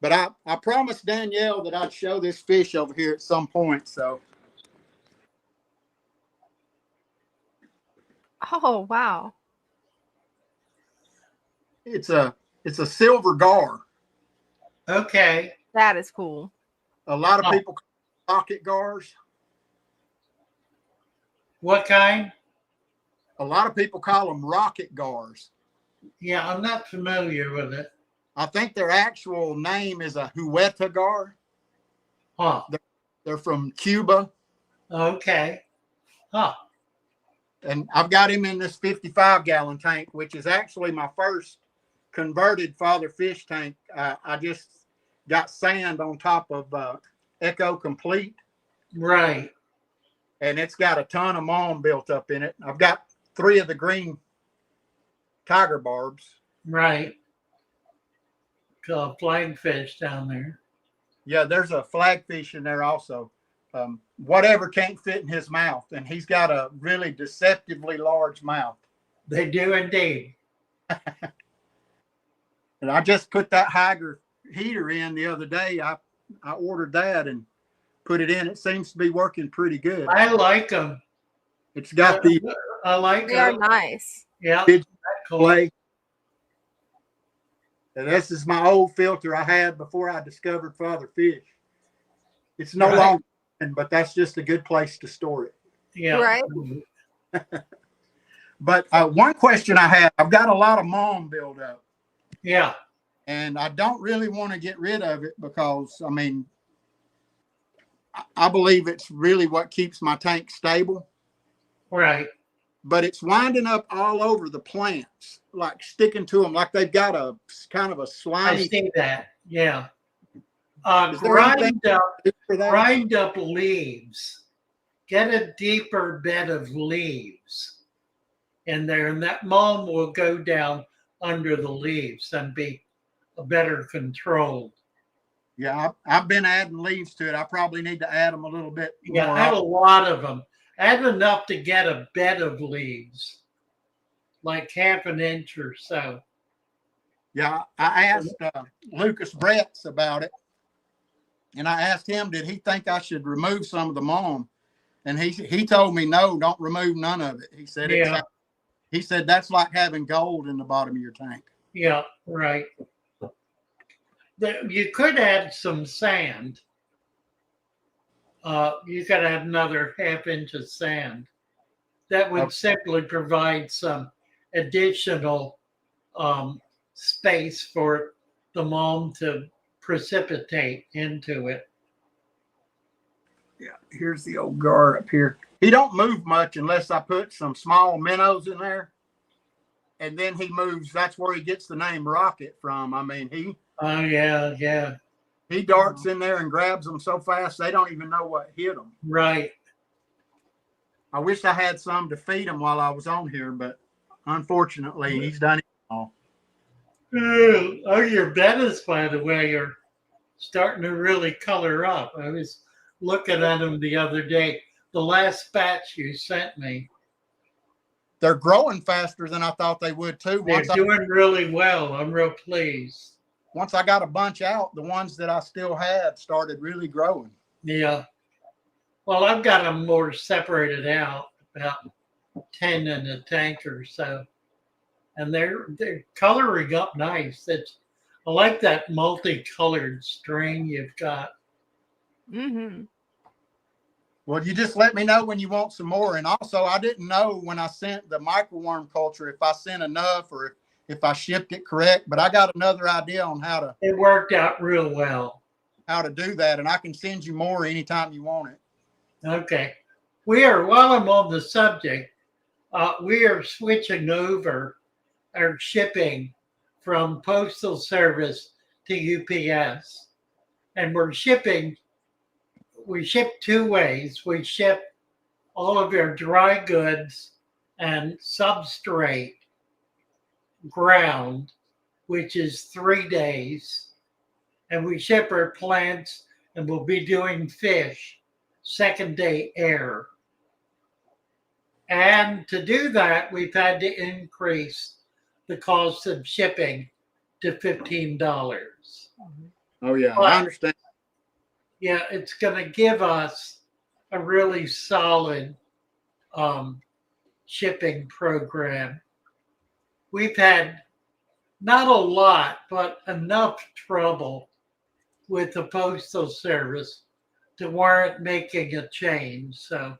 But I promised Danielle that I'd show this fish over here at some point. So Oh, wow. it's a silver gar. Okay. That is cool. A lot Oh. of people call them rocket gars. What kind? A lot of people call them rocket gars. Yeah, I'm not familiar with it. I think their actual name is a Huetagar. Huh. They're from Cuba. Okay. Huh. And I've got him in this 55-gallon tank, which is actually my first converted father fish tank. I just got sand on top of Echo Complete, Right. and it's got a ton of mom built up in it. I've got 3 of the green tiger barbs. Right. Flagfish down there. Yeah, there's a flagfish in there also. Whatever can't fit in his mouth, and he's got a really deceptively large mouth. They do indeed. And I just put that Higer heater in the other day. I ordered that and put it in. It seems to be working pretty good. I like them. It's got the I like They are them. nice. Yeah. Cool. play. And this is my old filter I had before I discovered father fish. It's no Right. longer, but that's just a good place to store it. Yeah. Right. But one question I have, I've got a lot of mom build up, Yeah. and I don't really want to get rid of it because, I mean, I believe it's really what keeps my tank stable. Right. But it's winding up all over the plants, like sticking to them, like they've got a kind of a I slimy. see that. Yeah. Is there anything for that? Grind up leaves. Get a deeper bed of leaves in there, and that mulm will go down under the leaves and be better controlled. Yeah, I've been adding leaves to it. I probably need to add them a little bit Yeah, more. add a lot of them. Add enough to get a bed of leaves, like half an inch or so. Yeah, I asked Lucas Bretts about it, and I asked him, did he think I should remove some of the mulm? And he told me, no, don't remove none of it. He said, Yeah. He said that's like having gold in the bottom of your tank. Yeah, right. You could add some sand. You could add another half inch of sand. That would simply provide some additional space for the mulm to precipitate into it. Yeah, here's the old gar up here. He don't move much unless I put some small minnows in there. And then he moves. That's where he gets the name Rocket from. I mean, Oh, yeah. he darts in there and grabs them so fast they don't even know what hit them. Right. I wish I had some to feed him while I was on here, but unfortunately, he's done it all. Oh, your bettas, by the way, are starting to really color up. I was looking at them the other day. The last batch you sent me. They're growing faster than I thought they would too. They're doing really well. I'm real pleased. Once I got a bunch out, the ones that I still had started really growing. Yeah. Well, I've got them more separated out, about 10 in a tank or so. And they're coloring up nice. I like that multicolored string you've got. Mm-hmm. Well, you just let me know when you want some more. And also, I didn't know when I sent the microworm culture if I sent enough or if I shipped it correct. But I got another idea on how It worked out real well. to do that, and I can send you more anytime you want it. Okay. While I'm on the subject, we are switching over our shipping from Postal Service to UPS. And we ship 2 ways. We ship all of our dry goods and substrate ground, which is 3 days. And we ship our plants, and we'll be doing fish 2nd day air. And to do that, we've had to increase the cost of shipping to $15. Oh, yeah, But, I understand. yeah, it's going to give us a really solid shipping program. We've had not a lot, but enough trouble with the Postal Service to warrant making a change. So,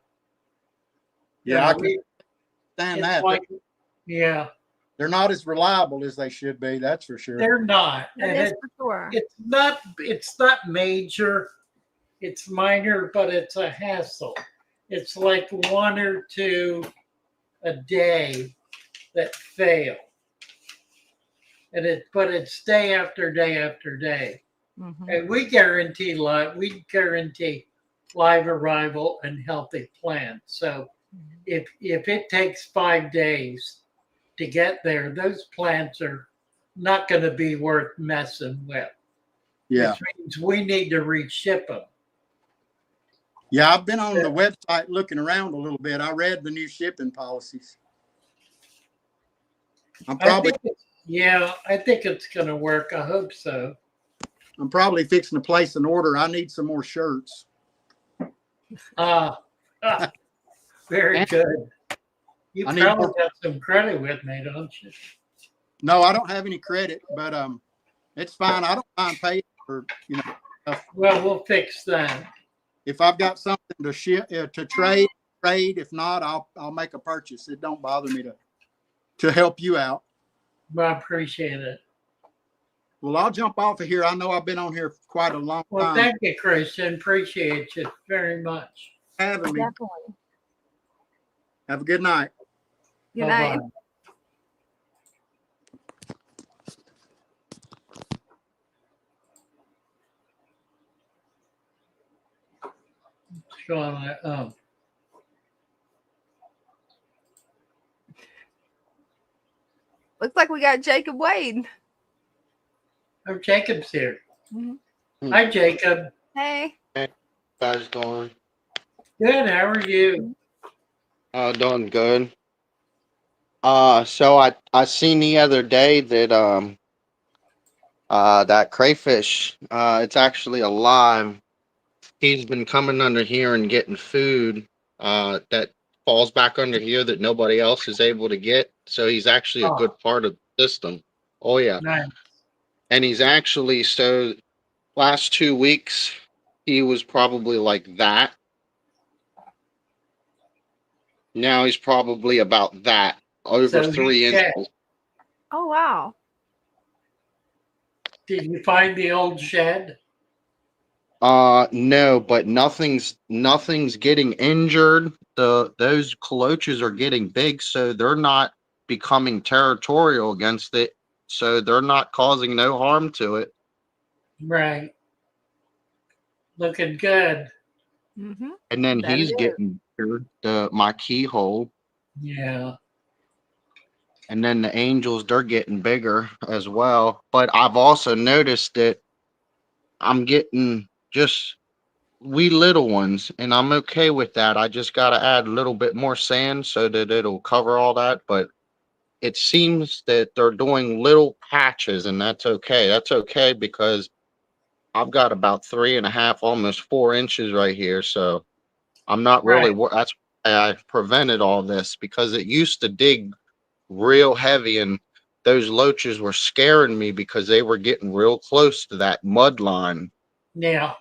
Yeah, I we, can understand it's that. like, yeah, They're not as reliable as they should be. That's for sure. They're not. That And is for sure. it's not major, it's minor, but it's a hassle. It's like one or two a day that fail. But it's day after day after day. Mhm. And we guarantee live arrival and healthy plants. So if it takes 5 days to get there, those plants are not going to be worth messing with. Yeah. Which means we need to reship them. Yeah, I've been on the website looking around a little bit. I read the new shipping policies. I'm probably I think it's going to work. I hope so. I'm probably fixing to place an order. I need some more shirts. Very good. You I need probably more- got some credit with me, don't you? No, I don't have any credit, but it's fine. I don't mind paying for, Well, we'll fix that. if I've got something to ship to trade. If not, I'll make a purchase. It don't bother me to help you out. Well, I appreciate it. Well, I'll jump off of here. I know I've been on here quite a long Well, time. thank you, Christian. Appreciate you very much. Having me. Definitely. Have a good night. Good night. Bye-bye. What's going on? Oh, Looks like we got Jacob Wade. oh, Jacob's here. Mhm. Hi, Jacob. Hey. Guys doing? Good. How are you? Doing good. So I seen the other day that that crayfish, it's actually alive. He's been coming under here and getting food that falls back under here that nobody else is able to get. So he's actually a good part of the system. Oh yeah. Nice. And he's actually, so last 2 weeks he was probably like that. Now he's probably about that, over So 3 he's dead. inches. Oh wow. Did you find the old shed? No, but nothing's getting injured. Those coloches are getting big, so they're not becoming territorial against it. So they're not causing no harm to it. Right. Looking good. Mm-hmm. And then That he's it is. getting bigger, my keyhole. Yeah. And then the angels, they're getting bigger as well. But I've also noticed that I'm getting just wee little ones, and I'm okay with that. I just got to add a little bit more sand so that it'll cover all that. But it seems that they're doing little patches, and that's okay. That's okay because I've got about 3.5, almost 4 inches right here. So I'm not really, that's why I prevented all this, because it used to dig real heavy, and those loaches were scaring me because they were getting real close to that mud line. Yeah.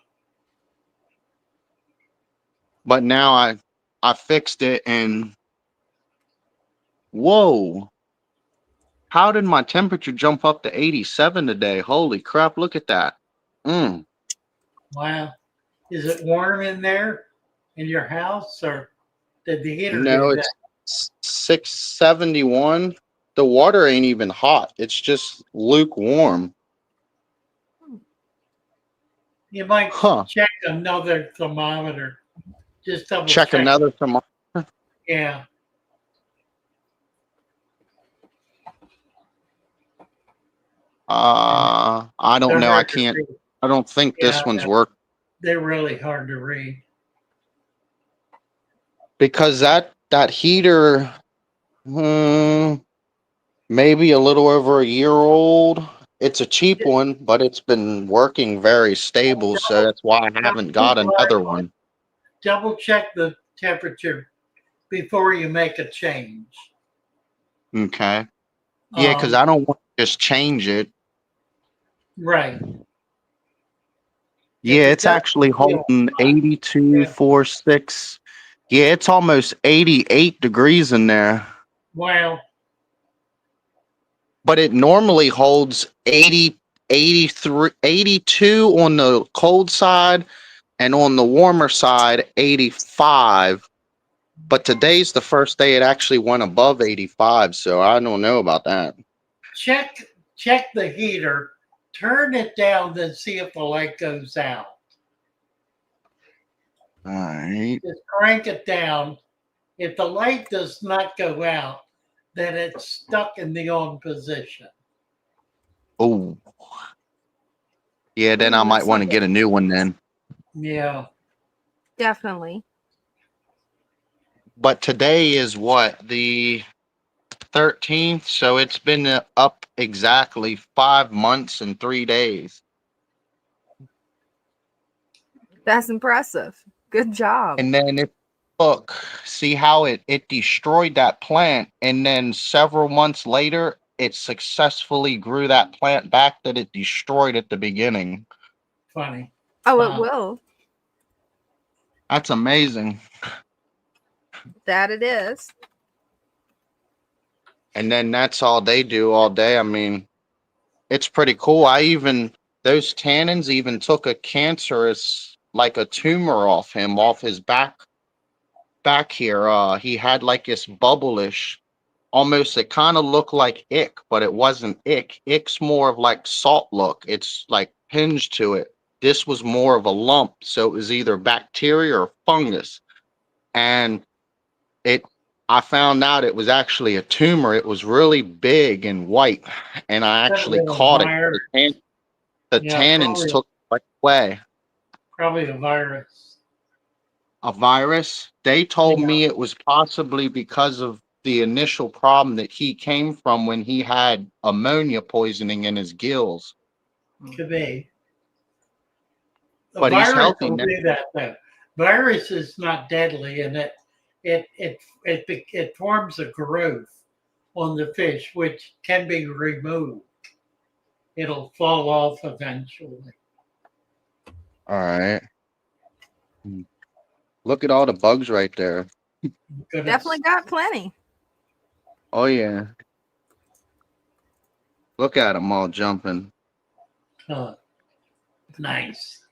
But now I fixed it, and whoa, how did my temperature jump up to 87 today? Holy crap, look at that. Wow. Is it warm in there in your house, or did the heater No, do that? it's 671. The water ain't even hot. It's just lukewarm. You might Huh. check another thermometer. Just double Check another thermometer. Yeah. I don't They're know. I hard to can't. read. I don't think this Yeah, one's yeah. working, They're really hard to read. because that heater, maybe a little over a year old. It's a cheap one, but it's been working very stable, so that's why I haven't got another one. Double check the temperature before you make a change. Okay. Yeah, because I don't want to just change it. Right. Yeah, it it's doesn't actually feel holding hot. 82.46. Yeah, it's almost 88 degrees in there. Well, but it normally holds 80, 83, 82 on the cold side, and on the warmer side, 85. But today's the first day it actually went above 85, so I don't know about that. Check the heater, turn it down, then see if the light goes out. All right. Just crank it down. If the light does not go out, then it's stuck in the on position. Oh. Yeah, then I might want to get a new one then. Yeah. Definitely. But today is what, the 13th? So it's been up exactly 5 months and 3 days. That's impressive. Good job. And then look, see how it destroyed that plant, and then several months later, it successfully grew that plant back that it destroyed at the beginning. Funny. Oh, Wow. it will. That's amazing. That it is. And then that's all they do all day. I mean, it's pretty cool. Those tannins even took a cancerous, like a tumor off his back here. He had like this bubblish, almost, it kind of looked like ick, but it wasn't ick. Ick's more of like salt look. It's like hinge to it. This was more of a lump, so it was either bacteria or fungus. And I found out it was actually a tumor. It was really big and white, and I actually caught it. The tannins took it right away. Probably a virus. A virus? They told me it was possibly because of the initial problem that he came from when he had ammonia poisoning in his gills. Could be. The But he's virus healthy will now. do that though. Virus is not deadly, and it forms a growth on the fish, which can be removed. It'll fall off eventually. All right. Look at all the bugs right there. Goodness. Definitely got plenty. Oh, yeah. Look at them all jumping. Huh. Nice.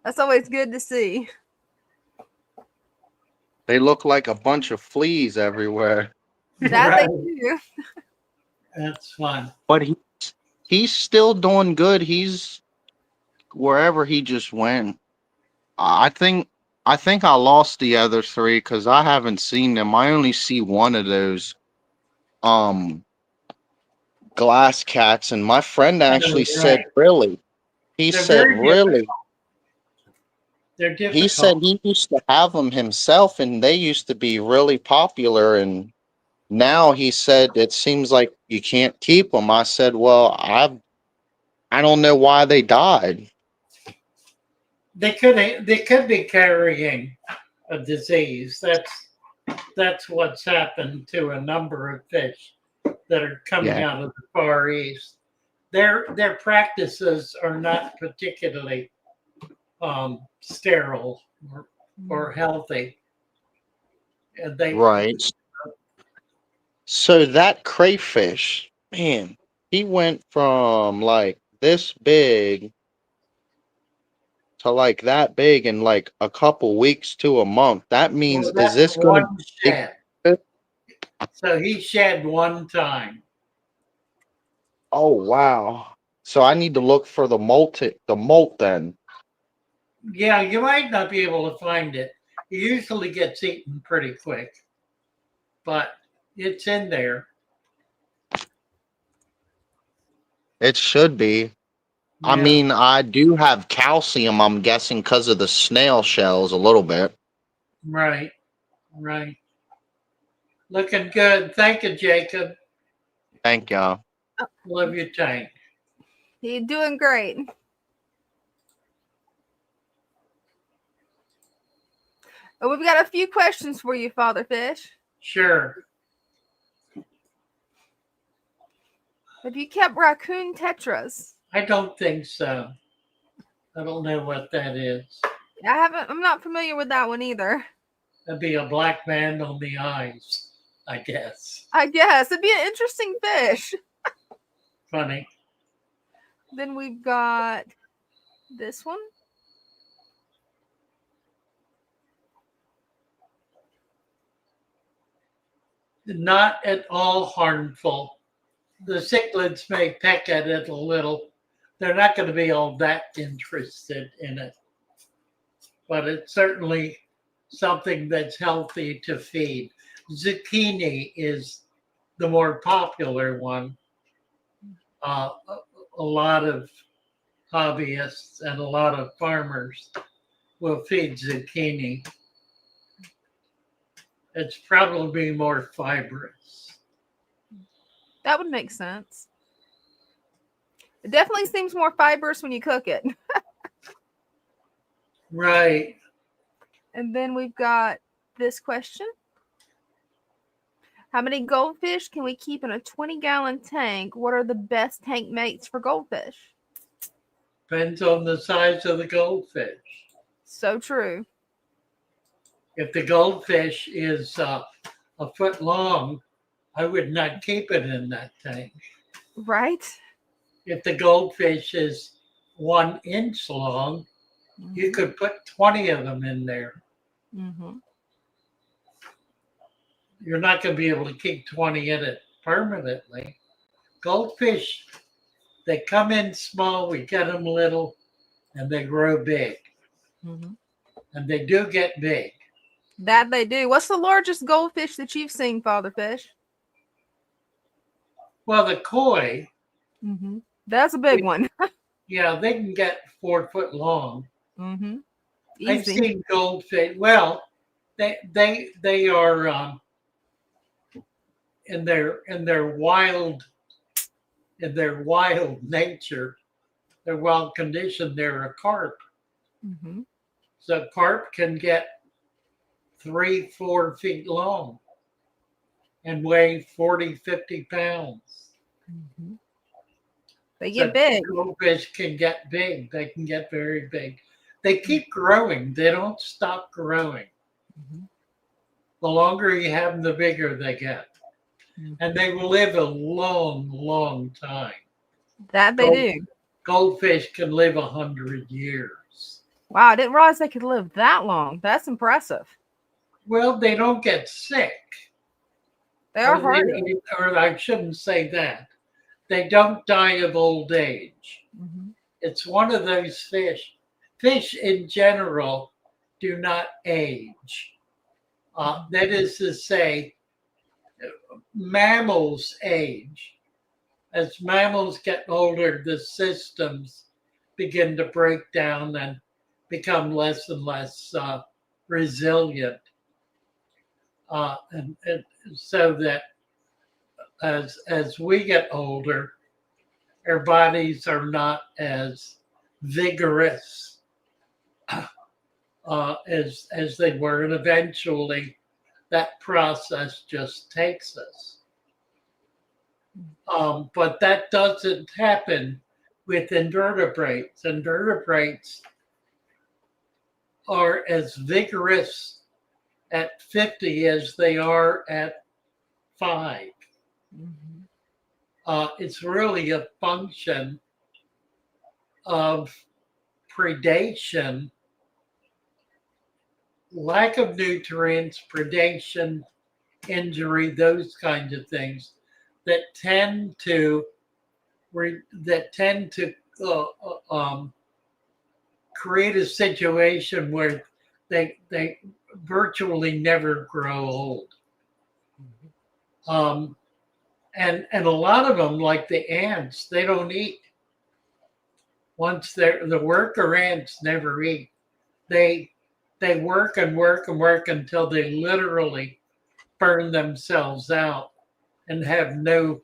That's always good to see. They look like a bunch of fleas everywhere. That Right. they do. That's fun. But he's still doing good. He's wherever he just went. I think I lost the other three because I haven't seen them. I only see one of those glass cats, and my friend actually said, right. really? He They're said, very really? They're difficult. He said he used to have them himself, and they used to be really popular, and now he said it seems like you can't keep them. I said, well, I don't know why they died. They could be carrying a disease. That's what's happened to a number of fish that are coming out of the Far East. Their practices are not particularly sterile or healthy. And Right. So that crayfish, man, he went from like this big to like that big in like a couple weeks to a month. That means, Well, is this going to one shed. So he shed one time. Oh, wow. So I need to look for the molt then. Yeah, you might not be able to find it. It usually gets eaten pretty quick, but it's in there. It should be. I Yeah. mean, I do have calcium, I'm guessing, because of the snail shells a little bit. Right. Looking good. Thank you, Jacob. Thank y'all. Love your tank. You're doing great. Oh, we've got a few questions for you, Father Fish. Sure. Have you kept raccoon tetras? I don't think so. I don't know what that is. I'm not familiar with that one either. That'd be a black band on the eyes, I guess. I guess it'd be an interesting fish. funny. Then we've got this one. Not at all harmful. The cichlids may peck at it a little. They're not going to be all that interested in it, but it's certainly something that's healthy to feed. Zucchini is the more popular one. A lot of hobbyists and a lot of farmers will feed zucchini. It's probably more fibrous. That would make sense. It definitely seems more fibrous when you cook it. Right. And then we've got this question. How many goldfish can we keep in a 20-gallon tank? What are the best tank mates for goldfish? Depends on the size of the goldfish. So true. If the goldfish is a foot long, I would not keep it in that tank. Right? If the goldfish is 1 inch long, you could put 20 of them in there. Mm-hmm. You're not going to be able to keep 20 in it permanently. Goldfish, they come in small, we get them little, and they grow big. Mm-hmm. And they do get big. That they do. What's the largest goldfish that you've seen, Father Fish? Well, the koi, Mm-hmm. That's a big one. yeah, they can get 4 foot long. Mm-hmm. I've Easy. seen goldfish. Well, they are in their wild nature, their wild condition. They're a carp. Mm-hmm. So carp can get 3-4 feet long and weigh 40-50 pounds. Mm-hmm. They So get big. goldfish can get big. They can get very big. They keep growing. They don't stop growing. Mm-hmm. The longer you have them, the bigger they get. Mm-hmm. And they will live a long, long time. That they do. Goldfish can live 100 years. Wow, I didn't realize they could live that long. That's impressive. Well, they don't get sick. They are hard. Or I shouldn't say that. They don't die of old age. Mm-hmm. It's one of those fish. Fish in general do not age. That is to say, mammals age. As mammals get older, the systems begin to break down and become less and less resilient. And so that as we get older, our bodies are not as vigorous as they were, and eventually that process just takes us. But that doesn't happen with invertebrates. Invertebrates are as vigorous at 50 as they are at 5. Mm-hmm. It's really a function of predation, lack of nutrients, predation, injury, those kinds of things that tend to create a situation where they virtually never grow old. And a lot of them, like the ants, they don't eat. Once the worker ants never eat. They work and work and work until they literally burn themselves out and have no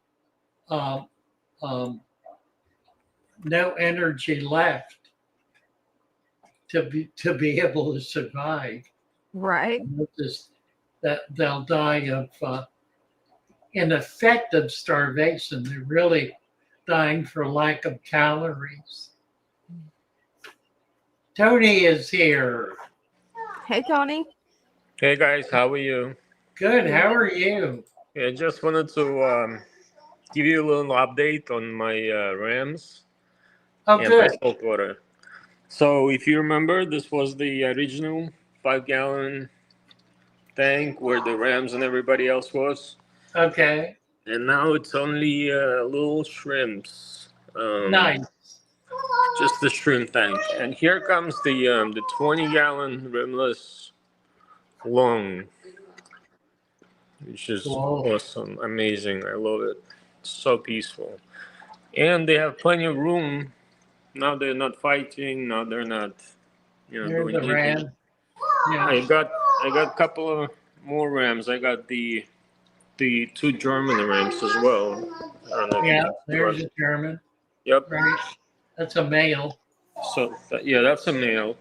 energy left to be able to survive. Right. They'll die of in effect of starvation. They're really dying for lack of calories. Tony is here. Hey, Tony. Hey guys, how are you? Good. How are you? Yeah, just wanted to give you a little update on my rams Oh, and my good. saltwater. So if you remember, this was the original 5-gallon tank where the rams and everybody else was, Okay. and now it's only little shrimps. Nice. Just the shrimp tank. And here comes the 20-gallon rimless lung, which is Whoa. awesome, amazing. I love it. So peaceful, and they have plenty of room. Now they're not fighting. Now they're not, Here's doing the anything. ram. Yeah. I got a couple of more rams. I got the 2 German rams as well. I don't know if you Yeah. can see There's one. a German. Yep. Right. That's a male. So yeah, that's a male,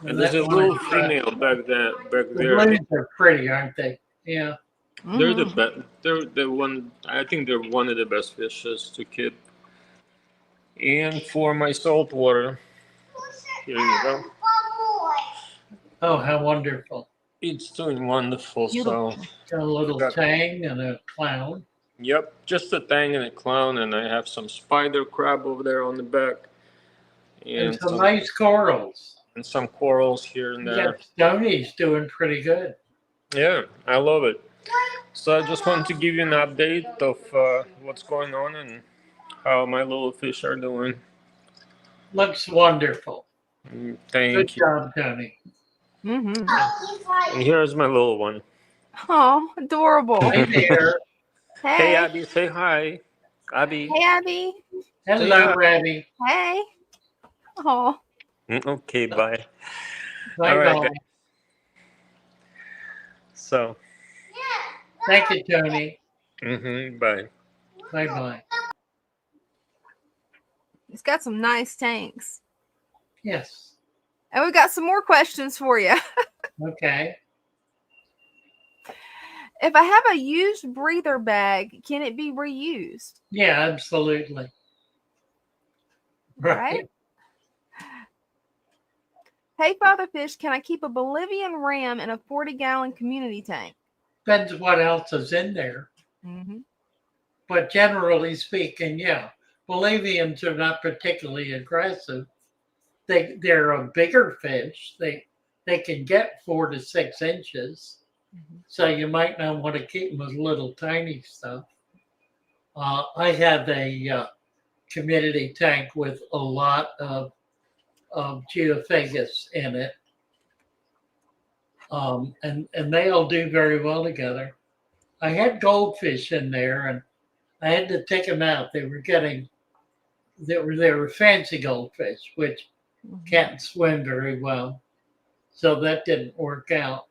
and And there's that a one little is, female back there. Back the there. blues are pretty, aren't they? Yeah. They're the Mhm. best. They're the one. I think they're one of the best fishes to keep. And for my saltwater, here you go. Oh, how wonderful. It's doing wonderful. So, Beautiful. Got a little got- tang and a clown. yep, just a tang and a clown, and I have some spider crab over there on the back, And and some nice corals. some corals here and Yeah, there. Stoney's doing pretty good. Yeah, I love it. So I just wanted to give you an update of what's going on and how my little fish are doing. Looks wonderful. Good Thank you. job, Tony. Mhm. And here's my little one. Oh, adorable. Hi there. Hey, Hey. Abby, say hi. Abby. Hey, Abby. Hello, Rabby. Hey. Oh. Okay, bye. Bye All right, bye. guys. So, Thank you, Tony. bye. Bye bye. It's got some nice tanks. Yes. And we got some more questions for you. Okay. If I have a used breather bag, can it be reused? Yeah, absolutely. Right? Hey, Father Fish, can I keep a Bolivian ram in a 40-gallon community tank? Depends what else is in there. Mm-hmm. But generally speaking, yeah. Bolivians are not particularly aggressive. They're a bigger fish. They can get 4 to 6 inches. So you might not want to keep them with little tiny stuff. I have a community tank with a lot of geophagus in it. And they all do very well together. I had goldfish in there and I had to take them out. They were fancy goldfish, which can't swim very well. So that didn't work out.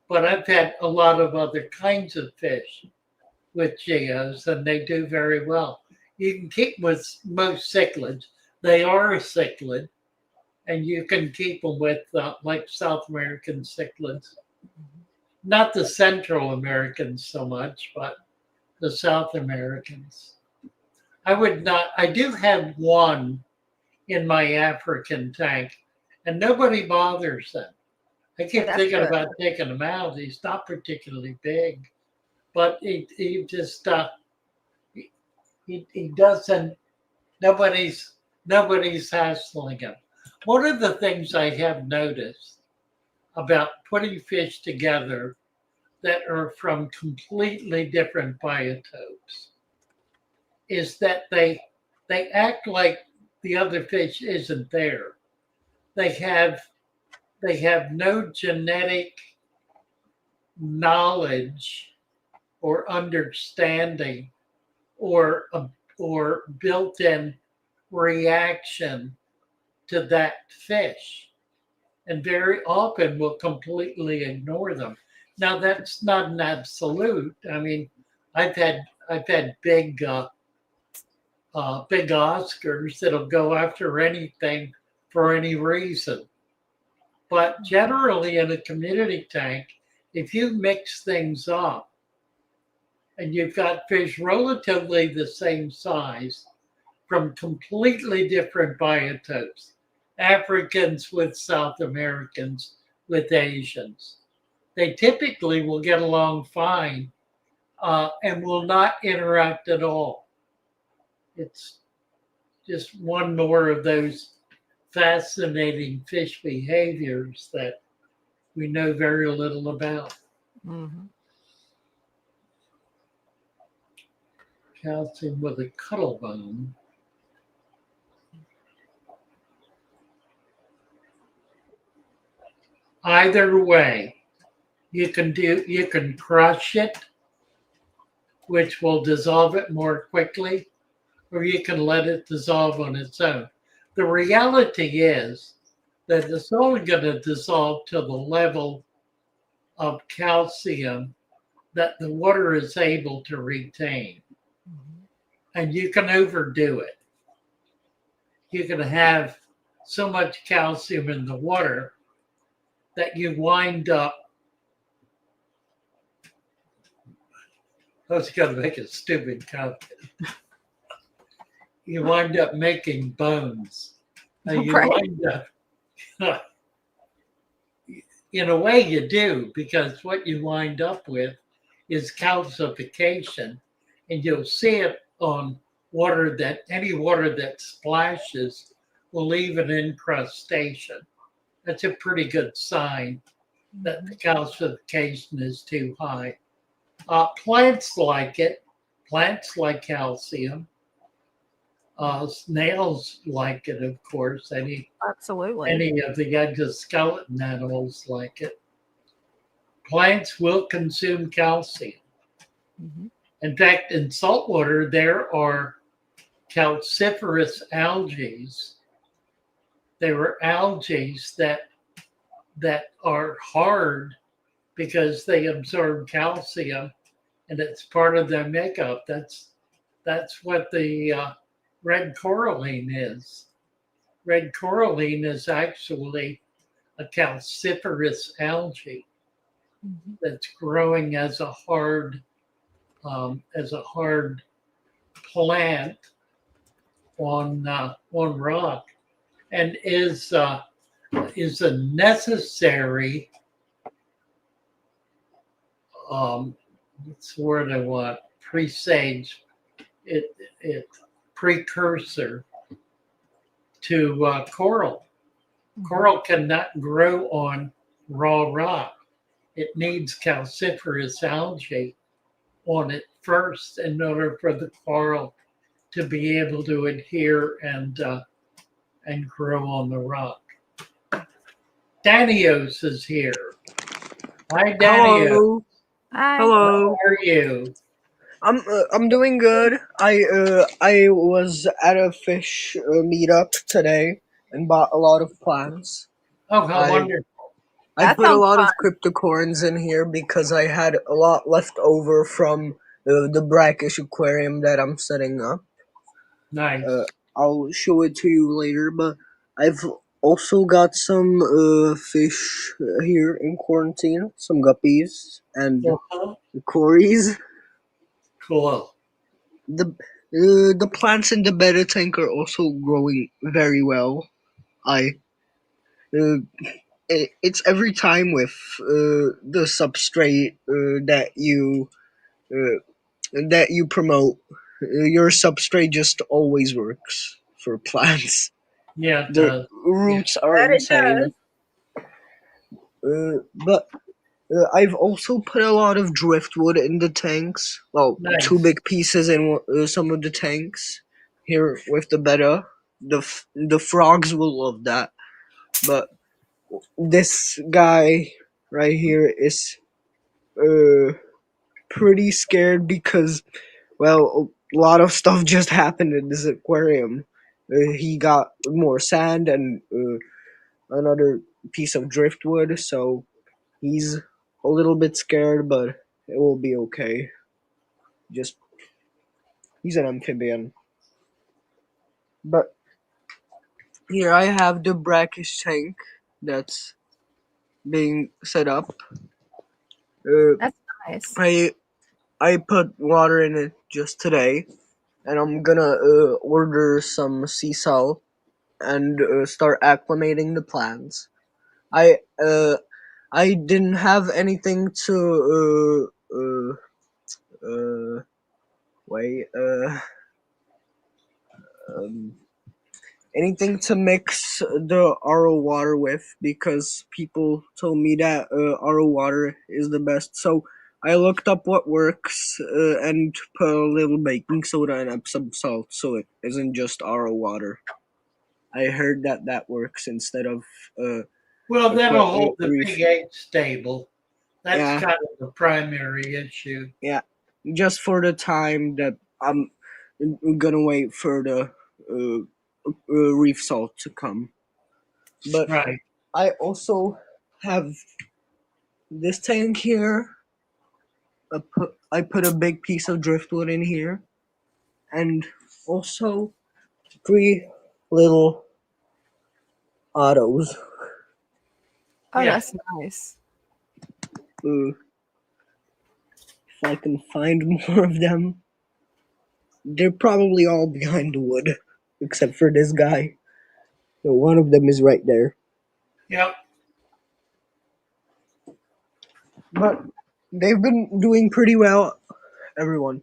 But I've had a lot of other kinds of fish with geos, and they do very well. You can keep with most cichlids. They are a cichlid, and you can keep them with like South American cichlids. Not the Central Americans so much, but the South Americans. I do have one in my African tank, and nobody bothers them. I keep That's thinking good. about taking him out. He's not particularly big, but he just he doesn't. Nobody's hassling him. One of the things I have noticed about putting fish together that are from completely different biotopes is that they act like the other fish isn't there. They have no genetic knowledge or understanding or built-in reaction to that fish, and very often will completely ignore them. Now that's not an absolute. I mean, I've had big Oscars that'll go after anything for any reason. But generally, in a community tank, if you mix things up and you've got fish relatively the same size from completely different biotopes, Africans with South Americans with Asians, they typically will get along fine and will not interact at all. It's just one more of those fascinating fish behaviors that we know very little about. Mm-hmm. Calcium with a cuttle bone. Either way, you can crush it, which will dissolve it more quickly, or you can let it dissolve on its own. The reality is that it's only going to dissolve to the level of calcium that the water is able to retain. And you can overdo it. You can have so much calcium in the water that you wind up, I was going to make a stupid comment. You wind up making bones. You Right. wind up, in a way you do, because what you wind up with is calcification. And you'll see it on any water that splashes will leave an incrustation. That's a pretty good sign that the calcification is too high. Plants like it. Plants like calcium. Snails like it, of course. Absolutely. Any of the exoskeleton animals like it. Plants will consume calcium. Mm-hmm. In fact, in saltwater, there are calciferous algae. There are algae that are hard because they absorb calcium, and it's part of their makeup. That's what the red coralline is. Red coralline is actually a calciferous algae that's growing as a hard plant on rock, and is a necessary what's the word I want, presage, it precursor to coral. Coral cannot grow on raw rock. It needs calciferous algae on it first in order for the coral to be able to adhere and grow on the rock. Danios is here. Hi, Danios. Hello. Hi. Hello. How are you? I'm doing good. I was at a fish meetup today and bought a lot of plants. Oh, how I wonderful. I That put a sounds lot fun. of cryptocorns in here because I had a lot left over from the brackish aquarium that I'm setting up. Nice. I'll show it to you later, but I've also got some fish here in quarantine, some guppies and Uh-huh. cories. Cool. The plants in the betta tank are also growing very well. I uh, it's every time with the substrate uh, that you promote. Your substrate just always works for plants. Yeah, it The does. Yeah. roots are That it insane. But I've also put a lot of driftwood in the tanks. Well, two Nice. big pieces in some of the tanks here with the betta. The frogs will love that. But this guy right here is uh pretty scared because, well, a lot of stuff just happened in this aquarium. He got more sand and another piece of driftwood, so he's a little bit scared, but it will be okay. Just he's an amphibian. But here I have the brackish tank that's being set up. That's nice. I put water in it just today, and I'm gonna order some sea salt and start acclimating the plants. I uh I didn't have anything to wait anything to mix the RO water with, because people told me that RO water is the best. So I looked up what works and put a little baking soda and Epsom salt, so it isn't just RO water. I heard that works instead of Well, that'll hold the reef. pH stable. That's Yeah. kind of the primary issue. Yeah, just for the time that I'm gonna wait for the reef salt to come. But Right. I also have this tank here. I put a big piece of driftwood in here, and also 3 little autos. Oh, Yeah. that's nice. If I can find more of them, they're probably all behind the wood, except for this guy. So one of them is right there. Yep. But they've been doing pretty well, everyone.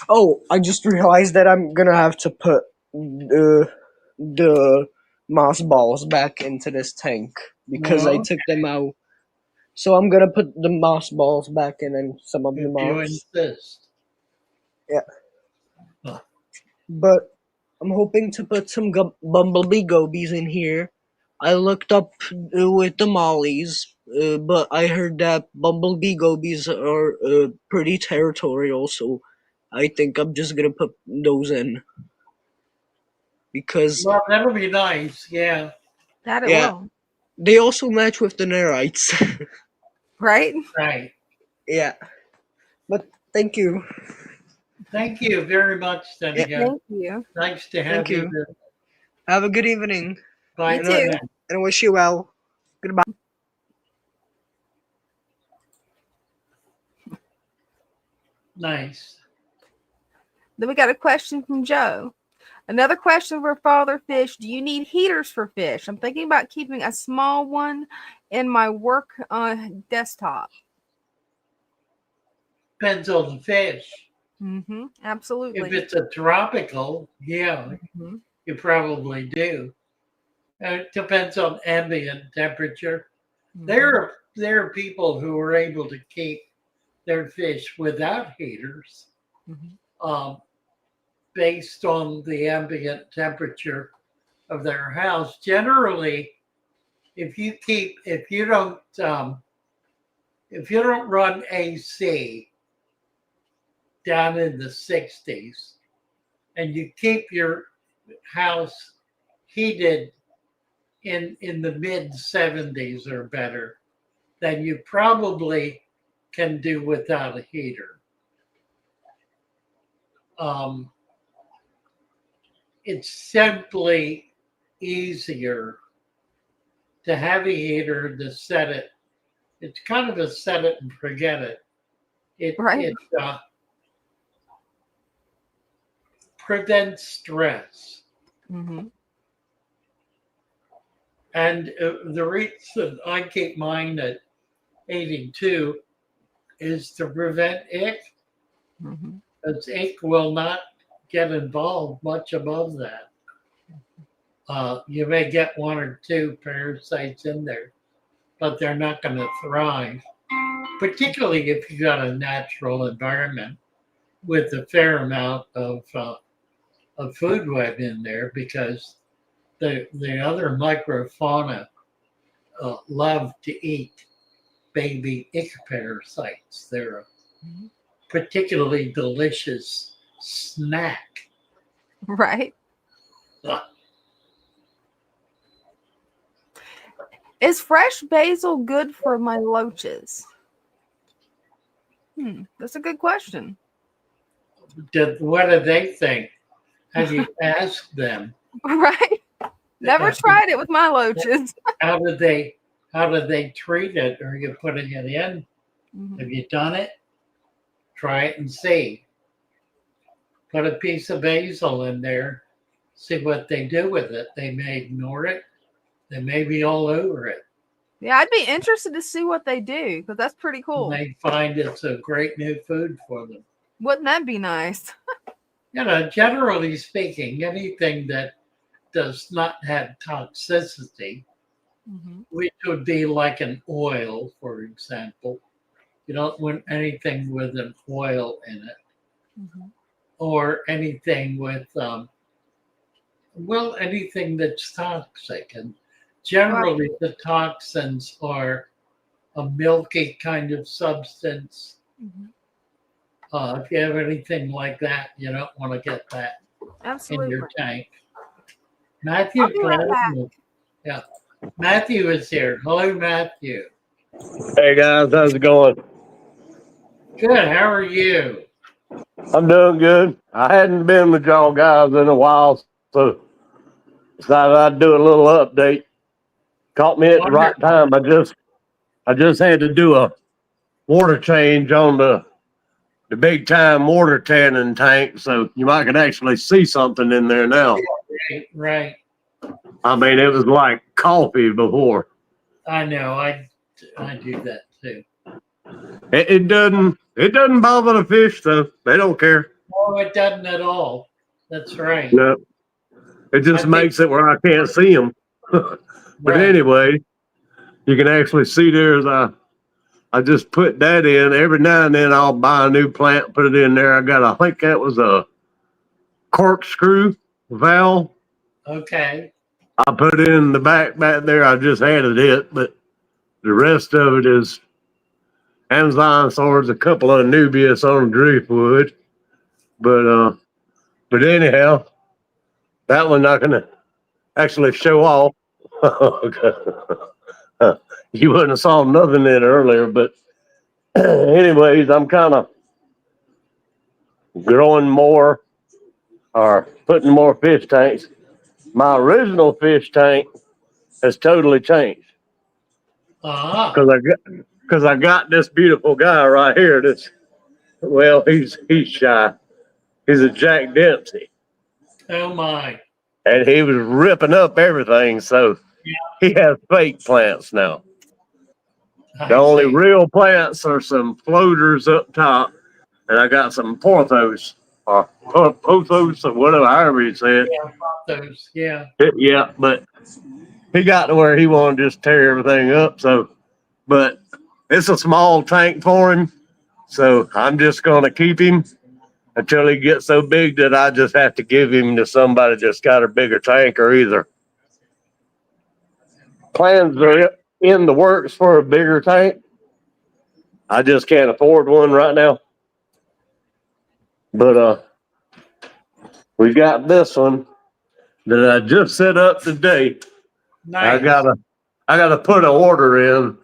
Oh, I just realized that I'm gonna have to put the moss balls back into this tank because I Well, took them out. So I'm gonna put the moss balls back in and some of the if you moss. insist. Yeah. Huh. But I'm hoping to put some bumblebee gobies in here. I looked up with the mollies, but I heard that bumblebee gobies are pretty territorial, so I think I'm just gonna put those in. Because, Well, that'll be nice. Yeah. That it yeah, will. they also match with the nerites. Right? Right. Yeah. But thank you. Thank you very much, Yeah, Seneca. Thank you. Nice to thank have you. you. Have a good evening. Bye You And too. I wish you well. Goodbye. Nice. Then we got a question from Joe. Another question for father fish. Do you need heaters for fish? I'm thinking about keeping a small one in my work desktop. Depends on the fish. Mm-hmm. If Absolutely. it's a tropical, yeah, Mm-hmm. you probably do. It depends on ambient temperature. There are people who are able to keep their fish without heaters, Mm-hmm. based on the ambient temperature of their house. Generally, if you don't run AC down in the 60s and you keep your house heated in the mid 70s or better, then you probably can do without a heater. It's simply easier to have a heater to set it. It's kind of a set it and forget it. Right. It prevents stress. Mm-hmm. And the reason I keep mine at 82 is to prevent ick, Mm-hmm. because ick will not get involved much above that. You may get 1 or 2 parasites in there, but they're not going to thrive, particularly if you got a natural environment with a fair amount of food web in there, because the other microfauna love to eat baby ick parasites. They're a particularly delicious snack. Right. Uh, Is fresh basil good for my loaches? That's a good question. what do they think? Have you asked them? Right. Never tried it with my loaches. How did they treat it? Are you putting it in? Mhm. Have you done it? Try it and see. Put a piece of basil in there. See what they do with it. They may ignore it. They may be all over it. Yeah, I'd be interested to see what they do, because that's pretty cool. They find it's a great new food for them. Wouldn't that be nice? Generally speaking, anything that does not have toxicity, Mm-hmm. which would be like an oil, for example. You don't want anything with an oil in it Mm-hmm. or anything with, well, anything that's toxic. And generally, the toxins are a milky kind of substance. Mm-hmm. If you have anything like that, you don't want to get that in Absolutely. your tank. I'll Matthew, be right back. yeah, Matthew is here. Hello, Matthew. Hey guys, how's it going? Good. How are you? I'm doing good. I hadn't been with y'all guys in a while, so decided I'd do a little update. Caught me at the right Wonderful. time. I just had to do a water change on the big time water tanning tank, so you might could actually see something in there now. Right, right. I mean, it was like coffee before. I know. I do that too. It doesn't bother the fish though. They don't care. No, it doesn't at all. That's right. No, it just I think- makes it where I can't see them. But Right. anyway, you can actually see there's I just put that in. Every now and then I'll buy a new plant, put it in there. I think that was a corkscrew valve. Okay. I put it in the back there. I just added it, but the rest of it is Amazon swords, a couple of Nubius on driftwood. But anyhow, that one not gonna actually show off. You wouldn't have saw nothing in it earlier, but anyways, I'm kind of growing more or putting more fish tanks. My original fish tank has totally changed Uh-huh. because I got this beautiful guy right here. He's shy. He's a Jack Dempsey, Oh my. and he was ripping up everything. So he has fake plants now. I The only see. real plants are some floaters up top, and I got some pothos or pothos or whatever, however you say it. Yeah, those. Yeah. Yeah, but he got to where he wanted to just tear everything up. But it's a small tank for him, so I'm just gonna keep him until he gets so big that I just have to give him to somebody that's got a bigger tank, or either plans are in the works for a bigger tank. I just can't afford one right now. But we got this one that I just set up today. Nice. I gotta put an order in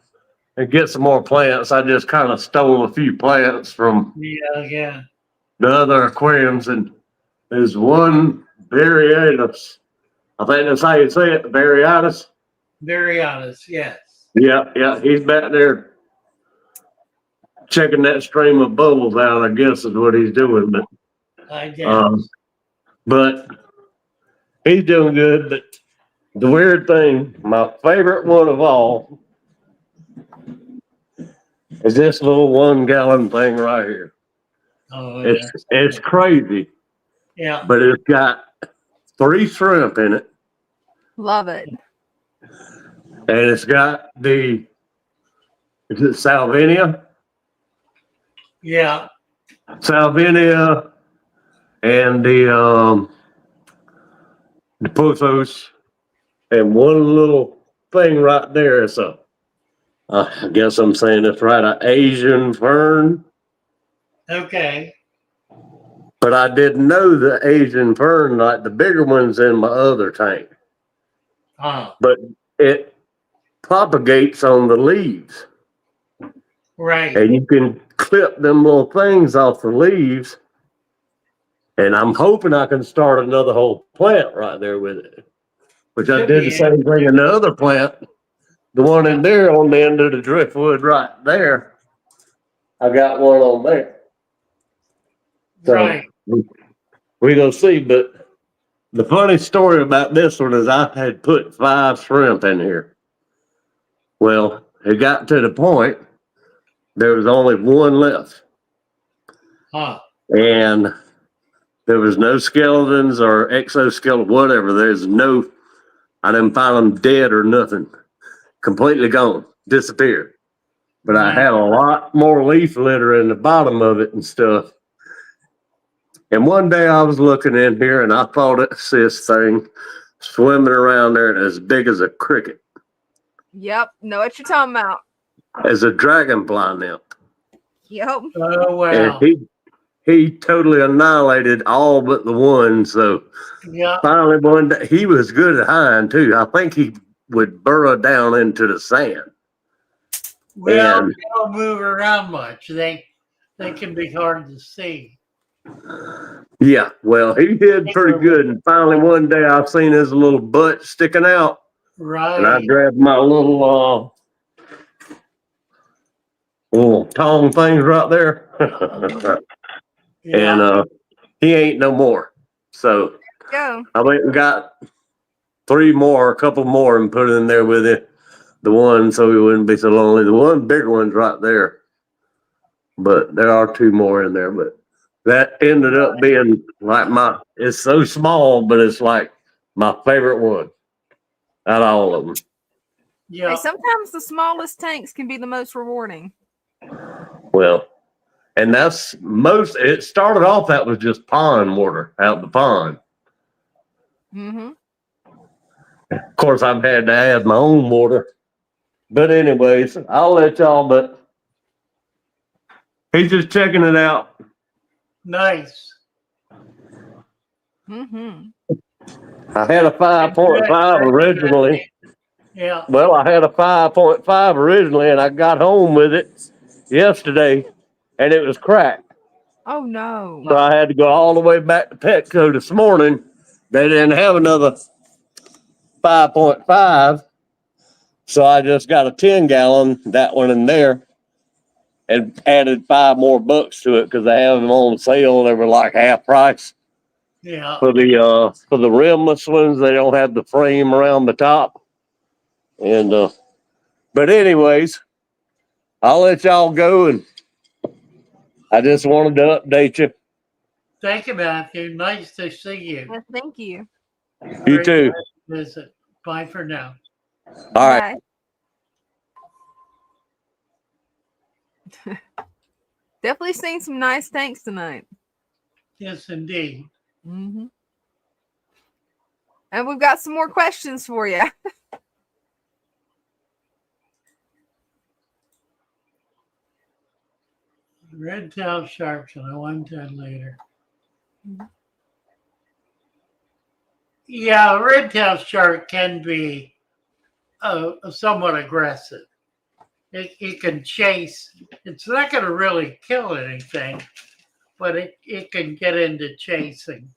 and get some more plants. I just kind of stole a few plants from Yeah. the other aquariums, and there's one Variatus. I think that's how you say it, Variatus. Very honest. Yes. Yeah, he's back there checking that stream of bubbles out, I guess is what he's doing. I guess. But he's doing good. But the weird thing, my favorite one of all, is this little 1 gallon thing right here. Oh, It's crazy, yeah. but it's got 3 shrimp in it, Love it. and it's got is it Salvinia? Yeah. Salvinia and the pothos, and one little thing right there is I guess I'm saying this right, an Asian fern. Okay. But I didn't know the Asian fern, like the bigger ones in my other tank. But it propagates on the leaves. Right. And you can clip them little things off the leaves. And I'm hoping I can start another whole plant right there with it. Which I Should did be the same thing in the other plant. The one in there on the end of the driftwood right there. I got one on there. So Right. we gonna see, but the funny story about this one is I had put 5 shrimp in here. Well, it got to the point there was only 1 left, and There was no skeletons or exoskeleton, whatever. I didn't find them dead or nothing. Completely gone, disappeared. But I had a lot more leaf litter in the bottom of it and stuff. And one day I was looking in here and I thought it's this thing swimming around there and as big as a cricket, Yep. Know what you're talking about. as a dragonfly nymph. Yep. Oh, And wow. he totally annihilated all but the one. So Yeah. finally one day, he was good at hiding too. I think he would burrow down into the sand. Well, And they don't move around much. They can be hard to see. yeah, well, he did pretty good. And finally one day I seen his little butt sticking out. And I Right. grabbed my little tong things right there. Yeah. And he ain't no more. So Go. I went and got a couple more, and put it in there with it. The one, so he wouldn't be so lonely. The one bigger one's right there. But there are two more in there. But that ended up being like it's so small, but it's like my favorite one out of all of them. Yeah. Hey, sometimes the smallest tanks can be the most rewarding. Well, and it started off that was just pond water out the pond. Mm-hmm. Of course, I've had to add my own water. But anyways, I'll let y'all, but he's just checking it out. Nice. Mm-hmm. I had a 5.5 originally. Yeah. Well, I had a 5.5 originally, and I got home with it yesterday, and it was cracked. Oh no. So I had to go all the way back to Petco this morning. They didn't have another 5.5. So I just got a 10-gallon, that one in there, and added $5 more to it because they have them on sale. They were like half price. Yeah. For the rimless ones, they don't have the frame around the top. And but anyways, I'll let y'all go, and I just wanted to update you. Thank you, Matthew. Nice to see you. Yes, thank you. You too. Visit. Bye for now. All right. Bye. Definitely seen some nice tanks tonight. Yes, indeed. Mm-hmm. And we've got some more questions for you. Red-tailed sharks, and I want that later. Yeah, a red-tailed shark can be somewhat aggressive. It can chase. It's not going to really kill anything, but it can get into chasing.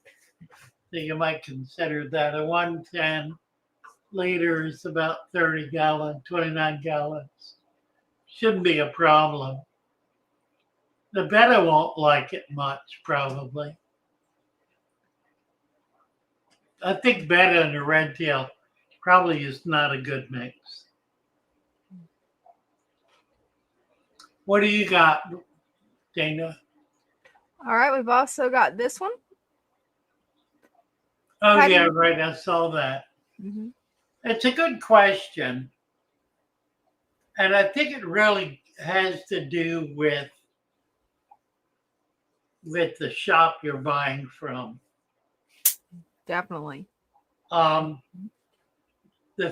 So you might consider that. A 110 liter is about 30 gallons, 29 gallons. Shouldn't be a problem. The betta won't like it much, probably. I think betta and the red tail probably is not a good mix. What do you got, Dana? All right, we've also got this one. Oh, How do yeah, you- right. I saw that. Mm-hmm. It's a good question. And I think it really has to do with the shop you're buying from. Definitely. The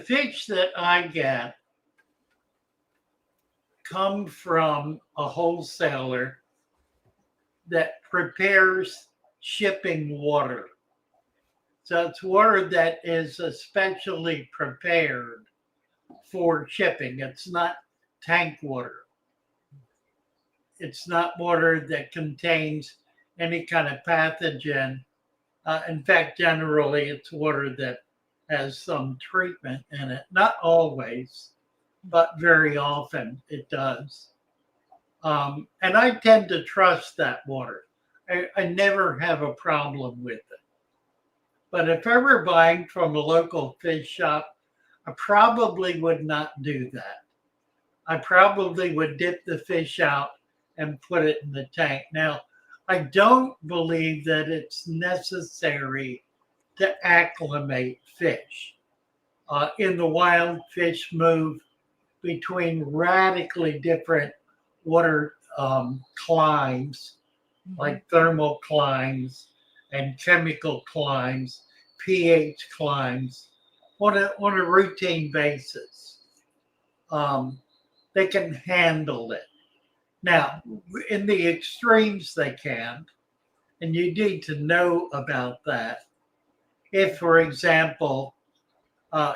fish that I get come from a wholesaler that prepares shipping water. So it's water that is especially prepared for shipping. It's not tank water. It's not water that contains any kind of pathogen. In fact, generally, it's water that has some treatment in it. Not always, but very often it does. And I tend to trust that water. I never have a problem with it. But if I were buying from a local fish shop, I probably would not do that. I probably would dip the fish out and put it in the tank. Now, I don't believe that it's necessary to acclimate fish. In the wild, fish move between radically different water climes, like thermal climes and chemical climes, pH climes, on a routine basis. They can handle it. Now, in the extremes, they can, and you need to know about that. If, for example,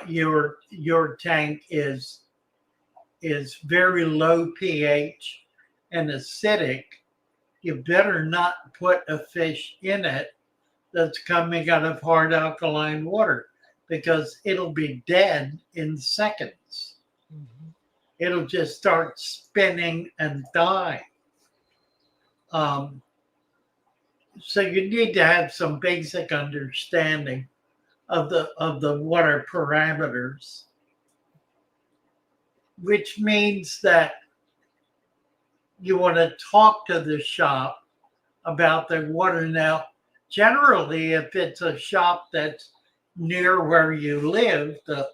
your tank is very low pH and acidic, you better not put a fish in it that's coming out of hard alkaline water because it'll be dead in seconds. It'll just start spinning and die. So you need to have some basic understanding of the water parameters, which means that you want to talk to the shop about the water. Now, generally, if it's a shop that's near where you live, the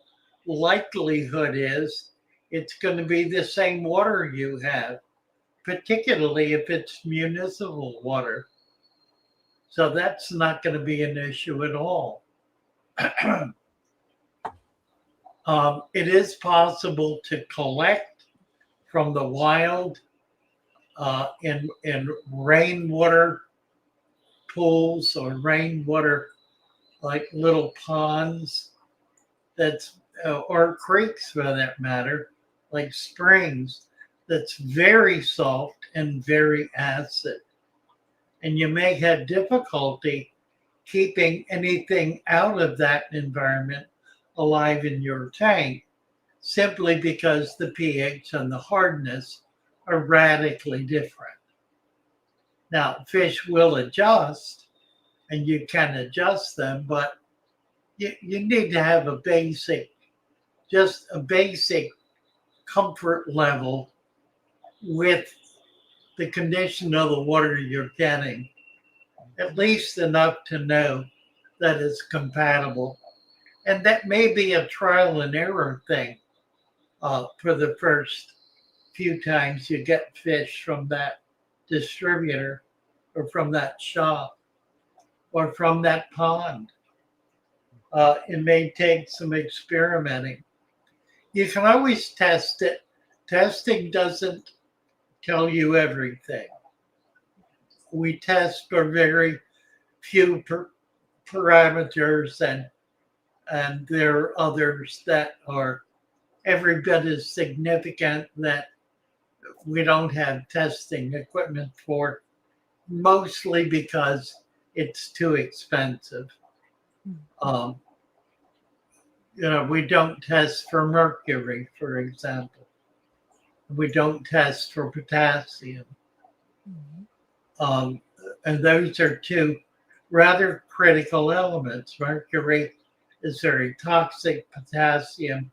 likelihood is it's going to be the same water you have, particularly if it's municipal water. So that's not going to be an issue at all. It is possible to collect from the wild in rainwater pools or rainwater, like little ponds, that's or creeks for that matter, like springs, that's very soft and very acid. And you may have difficulty keeping anything out of that environment alive in your tank simply because the pH and the hardness are radically different. Now, fish will adjust and you can adjust them, but you need to have just a basic comfort level with the condition of the water you're getting, at least enough to know that it's compatible. And that may be a trial and error thing for the first few times you get fish from that distributor or from that shop or from that pond. It may take some experimenting. You can always test it. Testing doesn't tell you everything. We test for very few parameters, and there are others that are every bit as significant that we don't have testing equipment for, mostly because it's too expensive. We don't test for mercury, for example. We don't test for potassium. And those are two rather critical elements. Mercury is very toxic. Potassium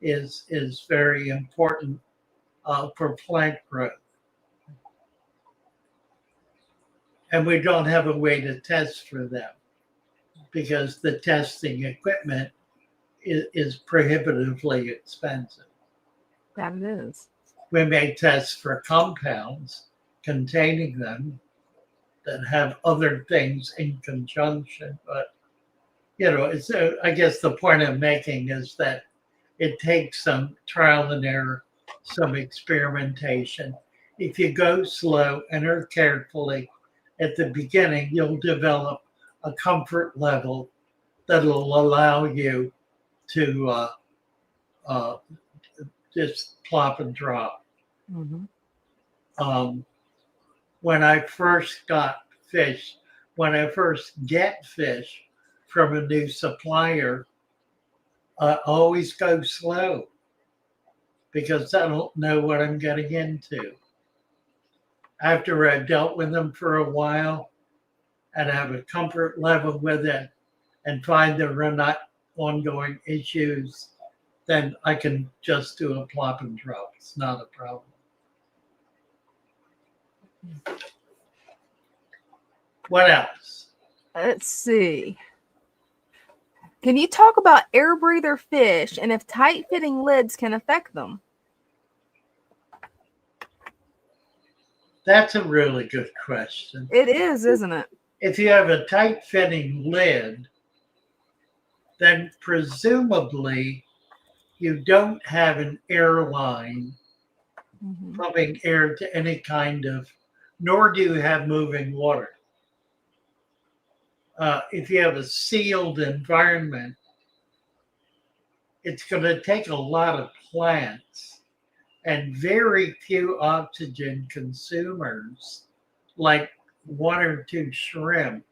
is very important for plant growth. And we don't have a way to test for them because the testing equipment is prohibitively expensive. That it is. We may test for compounds containing them that have other things in conjunction, but it's I guess the point I'm making is that it takes some trial and error, some experimentation. If you go slow and are carefully at the beginning, you'll develop a comfort level that'll allow you to just plop and drop. When I first get fish from a new supplier, I always go slow because I don't know what I'm getting into. After I've dealt with them for a while and have a comfort level with it and find there are not ongoing issues, then I can just do a plop and drop. It's not a problem. What else? Let's see. Can you talk about air breather fish and if tight fitting lids can affect them? That's a really good question. It is, isn't it? If you have a tight fitting lid, then presumably you don't have an airline pumping air to any kind of, nor do you have moving water. If you have a sealed environment, it's going to take a lot of plants and very few oxygen consumers, like one or two shrimp,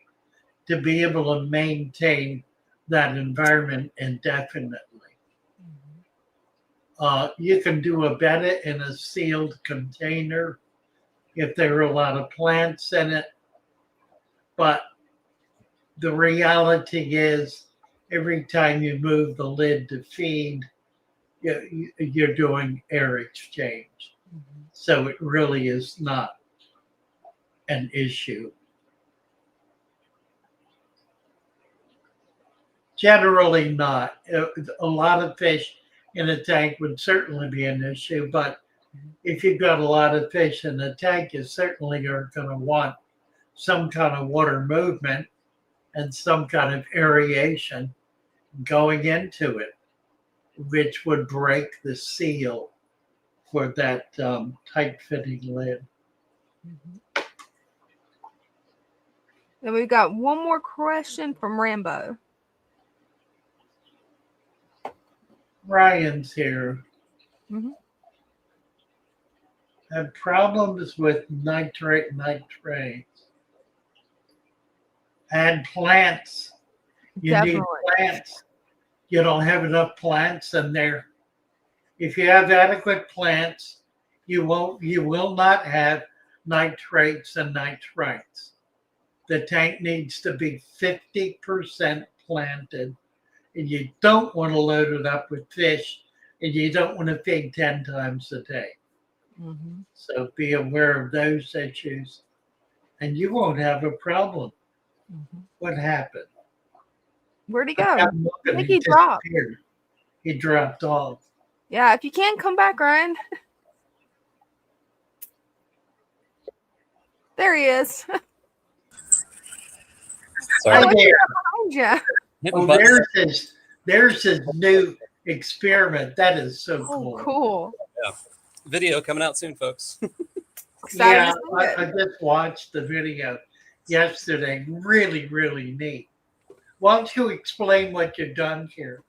to be able to maintain that environment indefinitely. You can do a betta in a sealed container if there are a lot of plants in it, but the reality is every time you move the lid to feed, you're doing air exchange. So it really is not an issue. Generally not. A lot of fish in a tank would certainly be an issue, but if you've got a lot of fish in a tank, you certainly are going to want some kind of water movement and some kind of aeration going into it, which would break the seal for that tight fitting lid. Then we've got one more question from Rambo. Ryan's here. Have problems with nitrates. Add plants. You Definitely. need plants. You don't have enough plants in there. If you have adequate plants, you will not have nitrates and nitrites. The tank needs to be 50% planted, and you don't want to load it up with fish, and you don't want to feed 10 times a day. So be aware of those issues, and you won't have a problem. What happened? Where'd he go? I think he dropped. disappeared. He dropped off. Yeah, if you can, come back, Ryan. There he is. Sorry. Look There. behind you. Hitting Oh, buttons. there's his new experiment. That is so Oh, cool. cool. Video coming out soon, folks. Excited Yeah, to see it. I just watched the video yesterday. Really, really neat. Why don't you explain what you've done here?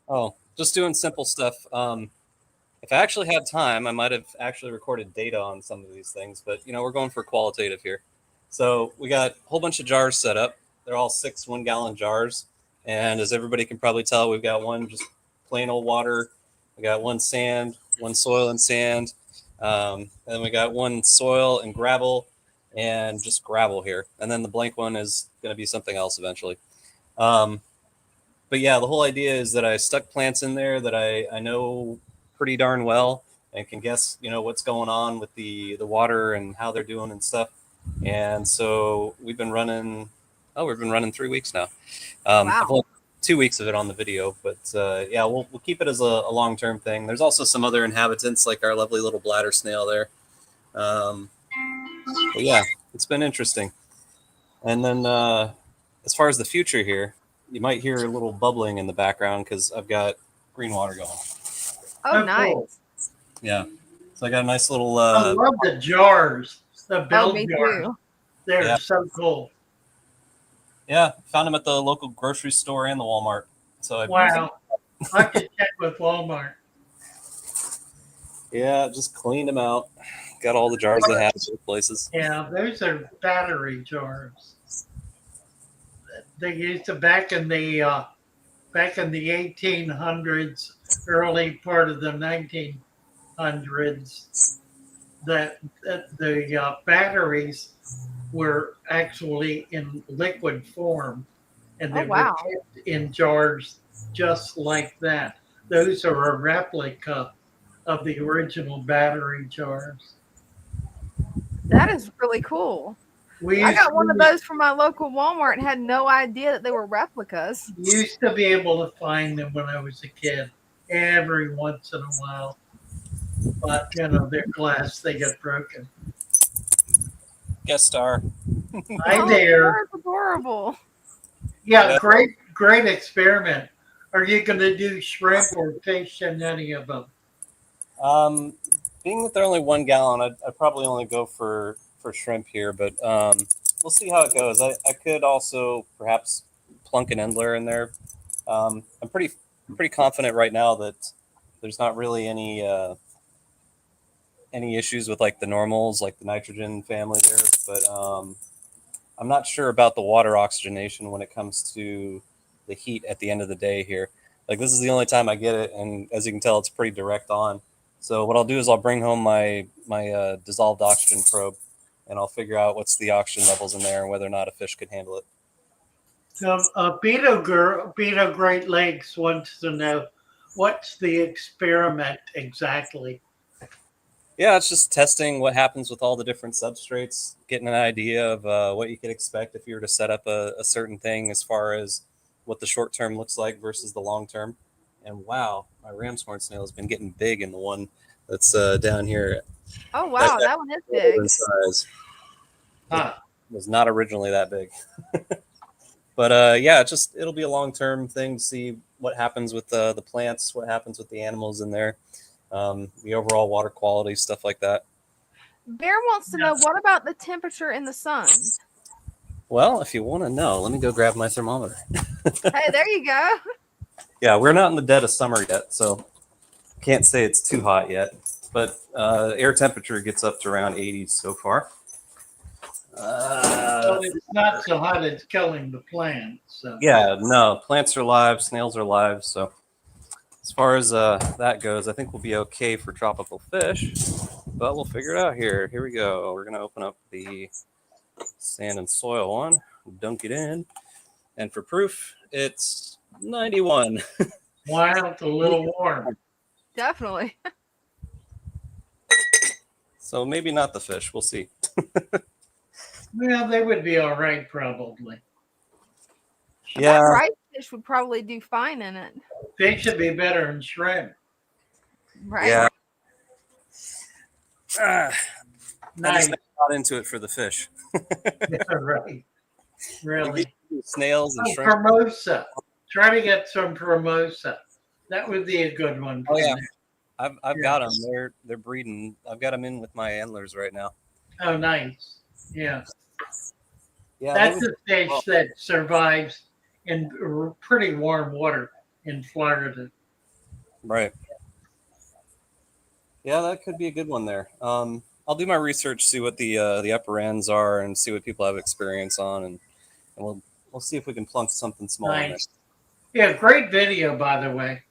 Oh, just doing simple stuff. If I actually had time, I might have actually recorded data on some of these things, but we're going for qualitative here. So we got a whole bunch of jars set up. They're all 6 1-gallon jars. And as everybody can probably tell, we've got one just plain old water. We got one sand, one soil and sand. And we got one soil and gravel and just gravel here. And then the blank one is going to be something else eventually. But yeah, the whole idea is that I stuck plants in there that I know pretty darn well and can guess, what's going on with the water and how they're doing and stuff. And so we've been running 3 weeks now. I've only 2 weeks of it on the video, but yeah, we'll keep it as a long-term thing. There's also some other inhabitants like our lovely little bladder snail there. But yeah, it's been interesting. And then as far as the future here, you might hear a little bubbling in the background because I've got green water going. Oh, nice. Cool. Yeah. So I got a nice little. I love the jars, the bell me jars. too. They're Yeah. so cool. Yeah, found them at the local grocery store and the Walmart. So Wow. I could check with Walmart. Yeah, just cleaned them out. Got all the jars they had in places. Yeah, those are battery jars. They used to back in the 1800s, early part of the 1900s. That the batteries were actually in liquid form, and they were kept in jars just like that. Those are a replica of the original battery jars. That is really cool. We I used, got one of those from my local Walmart and had no idea that they were replicas. used to be able to find them when I was a kid, every once in a while. But they're glass; they get broken. Guest star. Hi Oh, there. that's adorable. Yeah, Yeah. great experiment. Are you going to do shrimp or fish in any of them? Um, being that they're only 1 gallon, I'd probably only go for shrimp here, but we'll see how it goes. I could also perhaps plunk an endler in there. I'm pretty confident right now that there's not really any issues with like the normals, like the nitrogen family there, but I'm not sure about the water oxygenation when it comes to the heat at the end of the day here. Like this is the only time I get it, and as you can tell, it's pretty direct on. So what I'll do is I'll bring home my dissolved oxygen probe, and I'll figure out what's the oxygen levels in there and whether or not a fish could handle it. So, Beto Great Lakes wants to know what's the experiment exactly. Yeah, it's just testing what happens with all the different substrates, getting an idea of what you could expect if you were to set up a certain thing as far as what the short term looks like versus the long term. And wow, my ram's horn snail has been getting big in the one that's down here. Oh wow, that one is big. In size. Huh. It was not originally that big. But yeah, it'll be a long term thing to see what happens with the plants, what happens with the animals in there, the overall water quality, stuff like that. Bear wants to know, what about the temperature in the sun? Well, if you want to know, let me go grab my thermometer. Hey, there you go. Yeah, we're not in the dead of summer yet, so can't say it's too hot yet. But air temperature gets up to around 80s so far. Well, it's not so hot; it's killing the plants. So. Yeah, no, plants are live, snails are live. So as far as that goes, I think we'll be okay for tropical fish. But we'll figure it out here. Here we go. We're gonna open up the sand and soil one, dunk it in, and for proof, it's 91. Wow, it's a little warm. Definitely. So maybe not the fish. We'll see. Well, they would be all right, probably. Yeah. That rice fish would probably do fine in it. They should be better than shrimp. Right. Yeah. I Nice. just got into it for the fish. Yeah, right. Really. Snails and Oh, shrimp. Formosa. Try to get some Formosa. That would be a good one. Oh yeah, there. I've got them. They're breeding. I've got them in with my antlers right now. Oh, nice. Yeah. Yeah, That's a fish that survives in pretty warm water in Florida. right. Yeah, that could be a good one there. I'll do my research, see what the upper ends are, and see what people have experience on, and we'll see if we can plunk something small in there. Nice. Yeah, great video, by the way.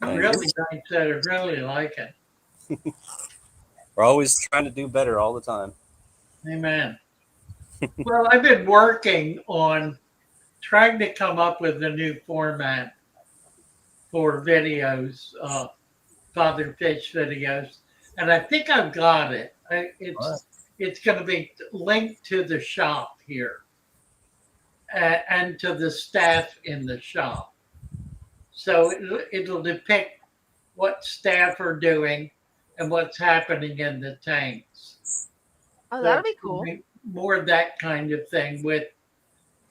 Thank Really nice. I really like it. We're always trying to do better all the time. Amen. Well, I've been working on trying to come up with a new format for videos, father fish videos, and I think I've got it. It's going to be linked to the shop here and to the staff in the shop. So it'll depict what staff are doing and what's happening in the tanks. Oh, that'll be cool. More of that kind of thing with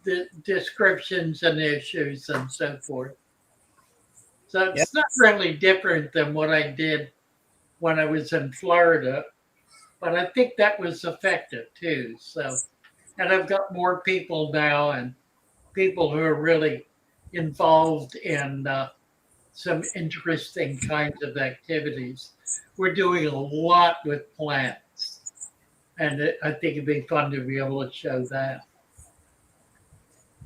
the descriptions and issues and so forth. So it's not really different than what I did when I was in Florida, but I think that was effective too. So, and I've got more people now and people who are really involved in some interesting kinds of activities. We're doing a lot with plants, and I think it'd be fun to be able to show that.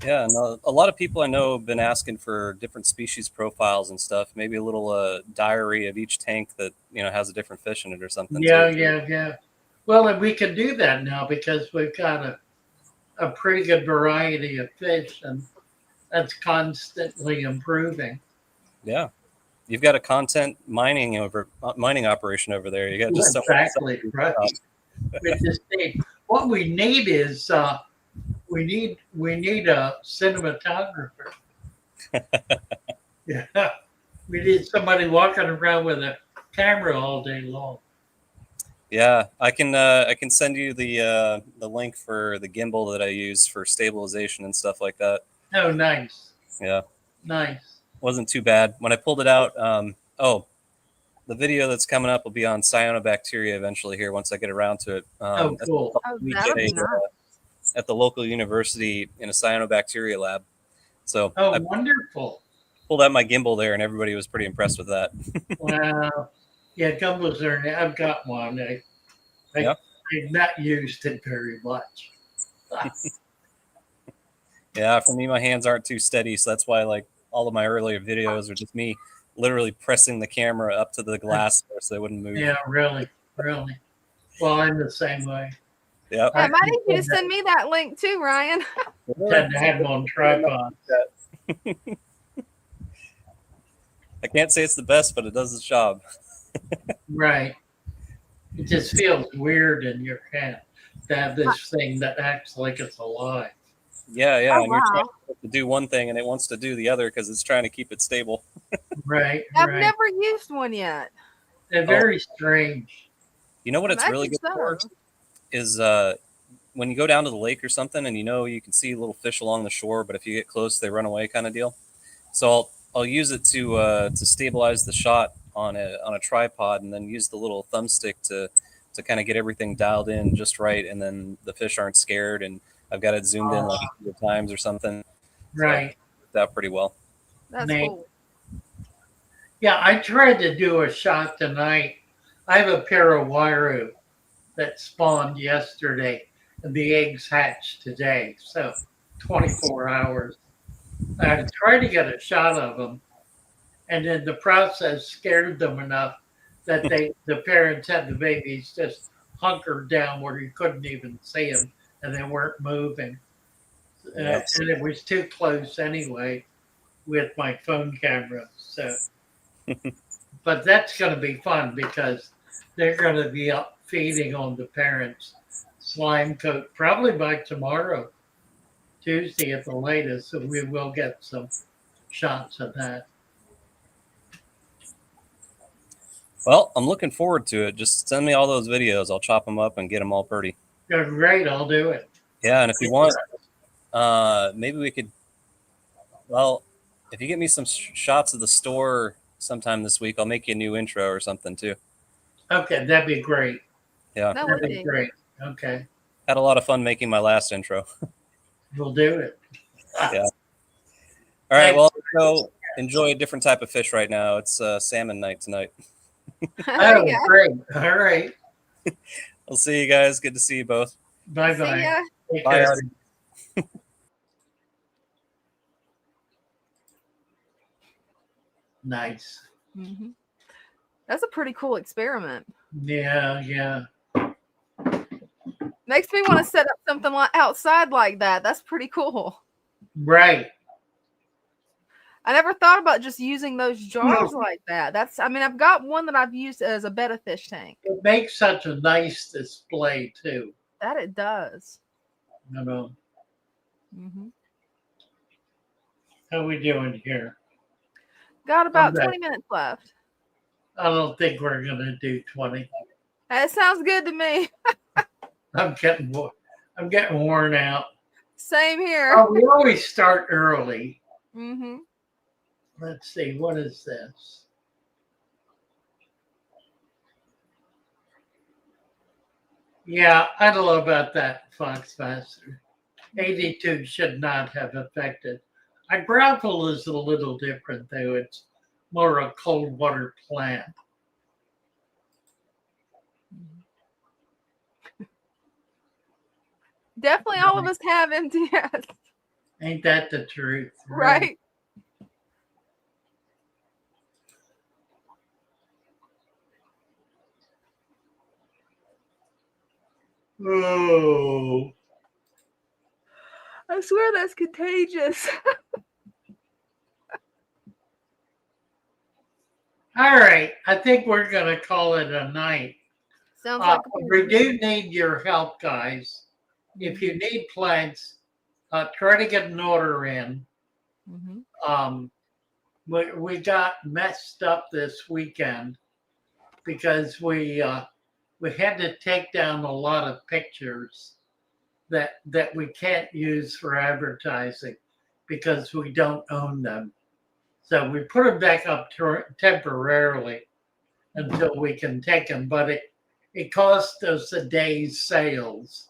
Yeah, no, a lot of people I know have been asking for different species profiles and stuff. Maybe a little diary of each tank that has a different fish in it or something. Yeah. Well, and we can do that now because we've got a pretty good variety of fish, and that's constantly improving. Yeah, you've got a content mining operation over there. You got just exactly right. Which is neat. what we need is we need a cinematographer. Yeah, we need somebody walking around with a camera all day long. Yeah, I can send you the link for the gimbal that I use for stabilization and stuff like that. Oh, nice, Yeah, nice. wasn't too bad when I pulled it out. Oh, the video that's coming up will be on cyanobacteria eventually here once I get around to it. Oh, cool. Oh, We that'll did be nice. at the local university in a cyanobacteria lab. So Oh, I wonderful. pulled out my gimbal there, and everybody was pretty impressed with that. Wow. Yeah, gumballs are. I've got one. Yeah. I've not used it very much. Yeah, for me, my hands aren't too steady, so that's why like all of my earlier videos are just me literally pressing the camera up to the glass so they wouldn't move. Yeah, really, really. Well, I'm the same way. Yep. Yeah, I might need you to send me that link too, Ryan. Tend to have them on tripod. I can't say it's the best, but it does its job. Right. It just feels weird in your hand to have this thing that acts like it's alive. Yeah, yeah. Oh, And you're trying wow. to do one thing and it wants to do the other because it's trying to keep it stable. Right, I've right. never used one yet. They're very strange. You know what it's really Imagine good for so. is when you go down to the lake or something and you can see little fish along the shore, but if you get close, they run away kind of deal. So I'll use it to stabilize the shot on a tripod and then use the little thumbstick to kind of get everything dialed in just right, and then the fish aren't scared, and I've got it zoomed in like 100 times or something. Right. So it worked out pretty well. That's Neat. cool. Yeah, I tried to do a shot tonight. I have a pair of Waru that spawned yesterday, and the eggs hatched today. So 24 hours. I tried to get a shot of them, and then the process scared them enough that the parents had the babies just hunkered down where you couldn't even see them, and they weren't moving. Yes. And it was too close anyway with my phone camera. So, but that's going to be fun because they're going to be up feeding on the parents' slime coat probably by tomorrow, Tuesday at the latest. So we will get some shots of that. Well, I'm looking forward to it. Just send me all those videos. I'll chop them up and get them all pretty. They're great. I'll do it. Yeah, and if you want, maybe we could. Well, if you get me some shots of the store sometime this week, I'll make you a new intro or something too. Okay, that'd be great. Yeah, That would That'd be be. great. Okay, had a lot of fun making my last intro. we'll do it. Yeah. All right. Well, so enjoy a different type of fish right now. It's salmon night tonight. Oh, Yeah. great. All right. I'll see you guys. Good to see you both. Bye See bye. ya. Take Bye, care. Artie. Nice. Mhm. That's a pretty cool experiment. Yeah, yeah. Makes me want to set up something like outside like that. That's pretty cool. Right. I never thought about just using those jars like that. I mean, I've got one that I've used as a betta fish tank. It makes such a nice display too. That it does. You know. Mm-hmm. How we doing here? Got about Okay. 20 minutes left. I don't think we're gonna do 20. That sounds good to me. I'm getting worn out. Same here. Oh, we always start early. Mm-hmm. Let's see, what is this? Yeah, I don't know about that, Foxmaster. 82 should not have affected. A grapple is a little different, though. It's more a cold water plant. Definitely all of us have MTS. Ain't that the truth? Right. Oh. I swear that's contagious. All right. I think we're going to call it a night. Sounds like a We plan. do need your help, guys. If you need plants, try to get an order in. Mhm. We got messed up this weekend because we had to take down a lot of pictures that we can't use for advertising because we don't own them. So we put them back up temporarily until we can take them, but it cost us a day's sales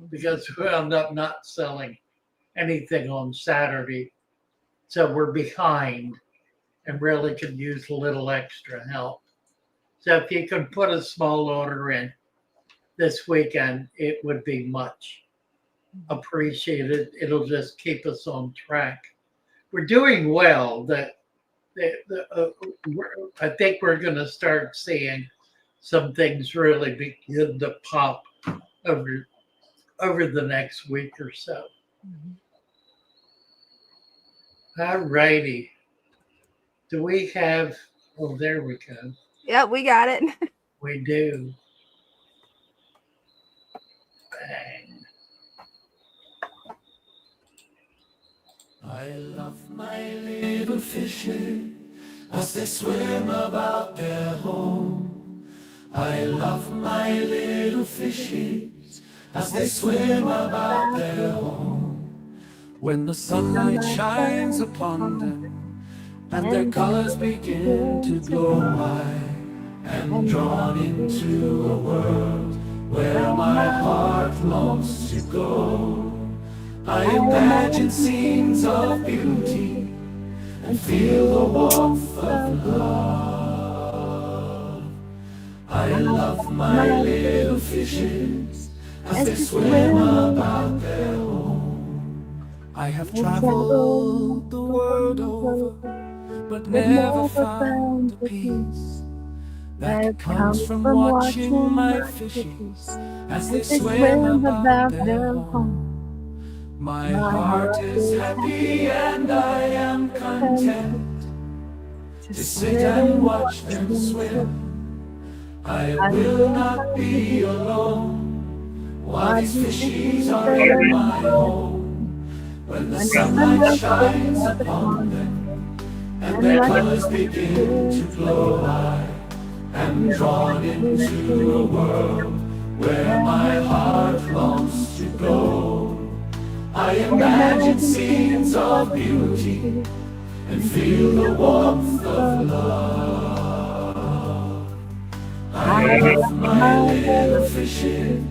because we wound up not selling anything on Saturday. So we're behind and really could use a little extra help. So if you could put a small order in this weekend, it would be much appreciated. It'll just keep us on track. We're doing well. I think we're going to start seeing some things really begin to pop over the next week or so. All righty. Do we have? Oh, there we go. Yep, we got it. We do. Bang. I love my little fishes as they swim about their home. I love my little fishes as they swim about their home. When the sunlight shines upon them and their colors begin to glow, I am drawn into a world where my heart longs to go. I imagine scenes of beauty and feel the warmth of love. I love my little fishes as they swim about their home. I have traveled the world over, but never found the peace that comes from watching my fishes as they swim about their home. My heart is happy and I am content to sit and watch them swim. I will not be alone while these fishies are in my home. When the sunlight shines upon them and their colors begin to glow, I am drawn into a world where my heart longs to go. I imagine scenes of beauty and feel the warmth of love. I love my little fishes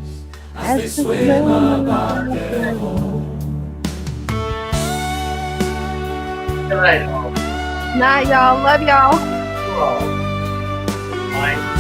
as they swim about their home. Good night, Night, y'all. Love y'all. all. Bye.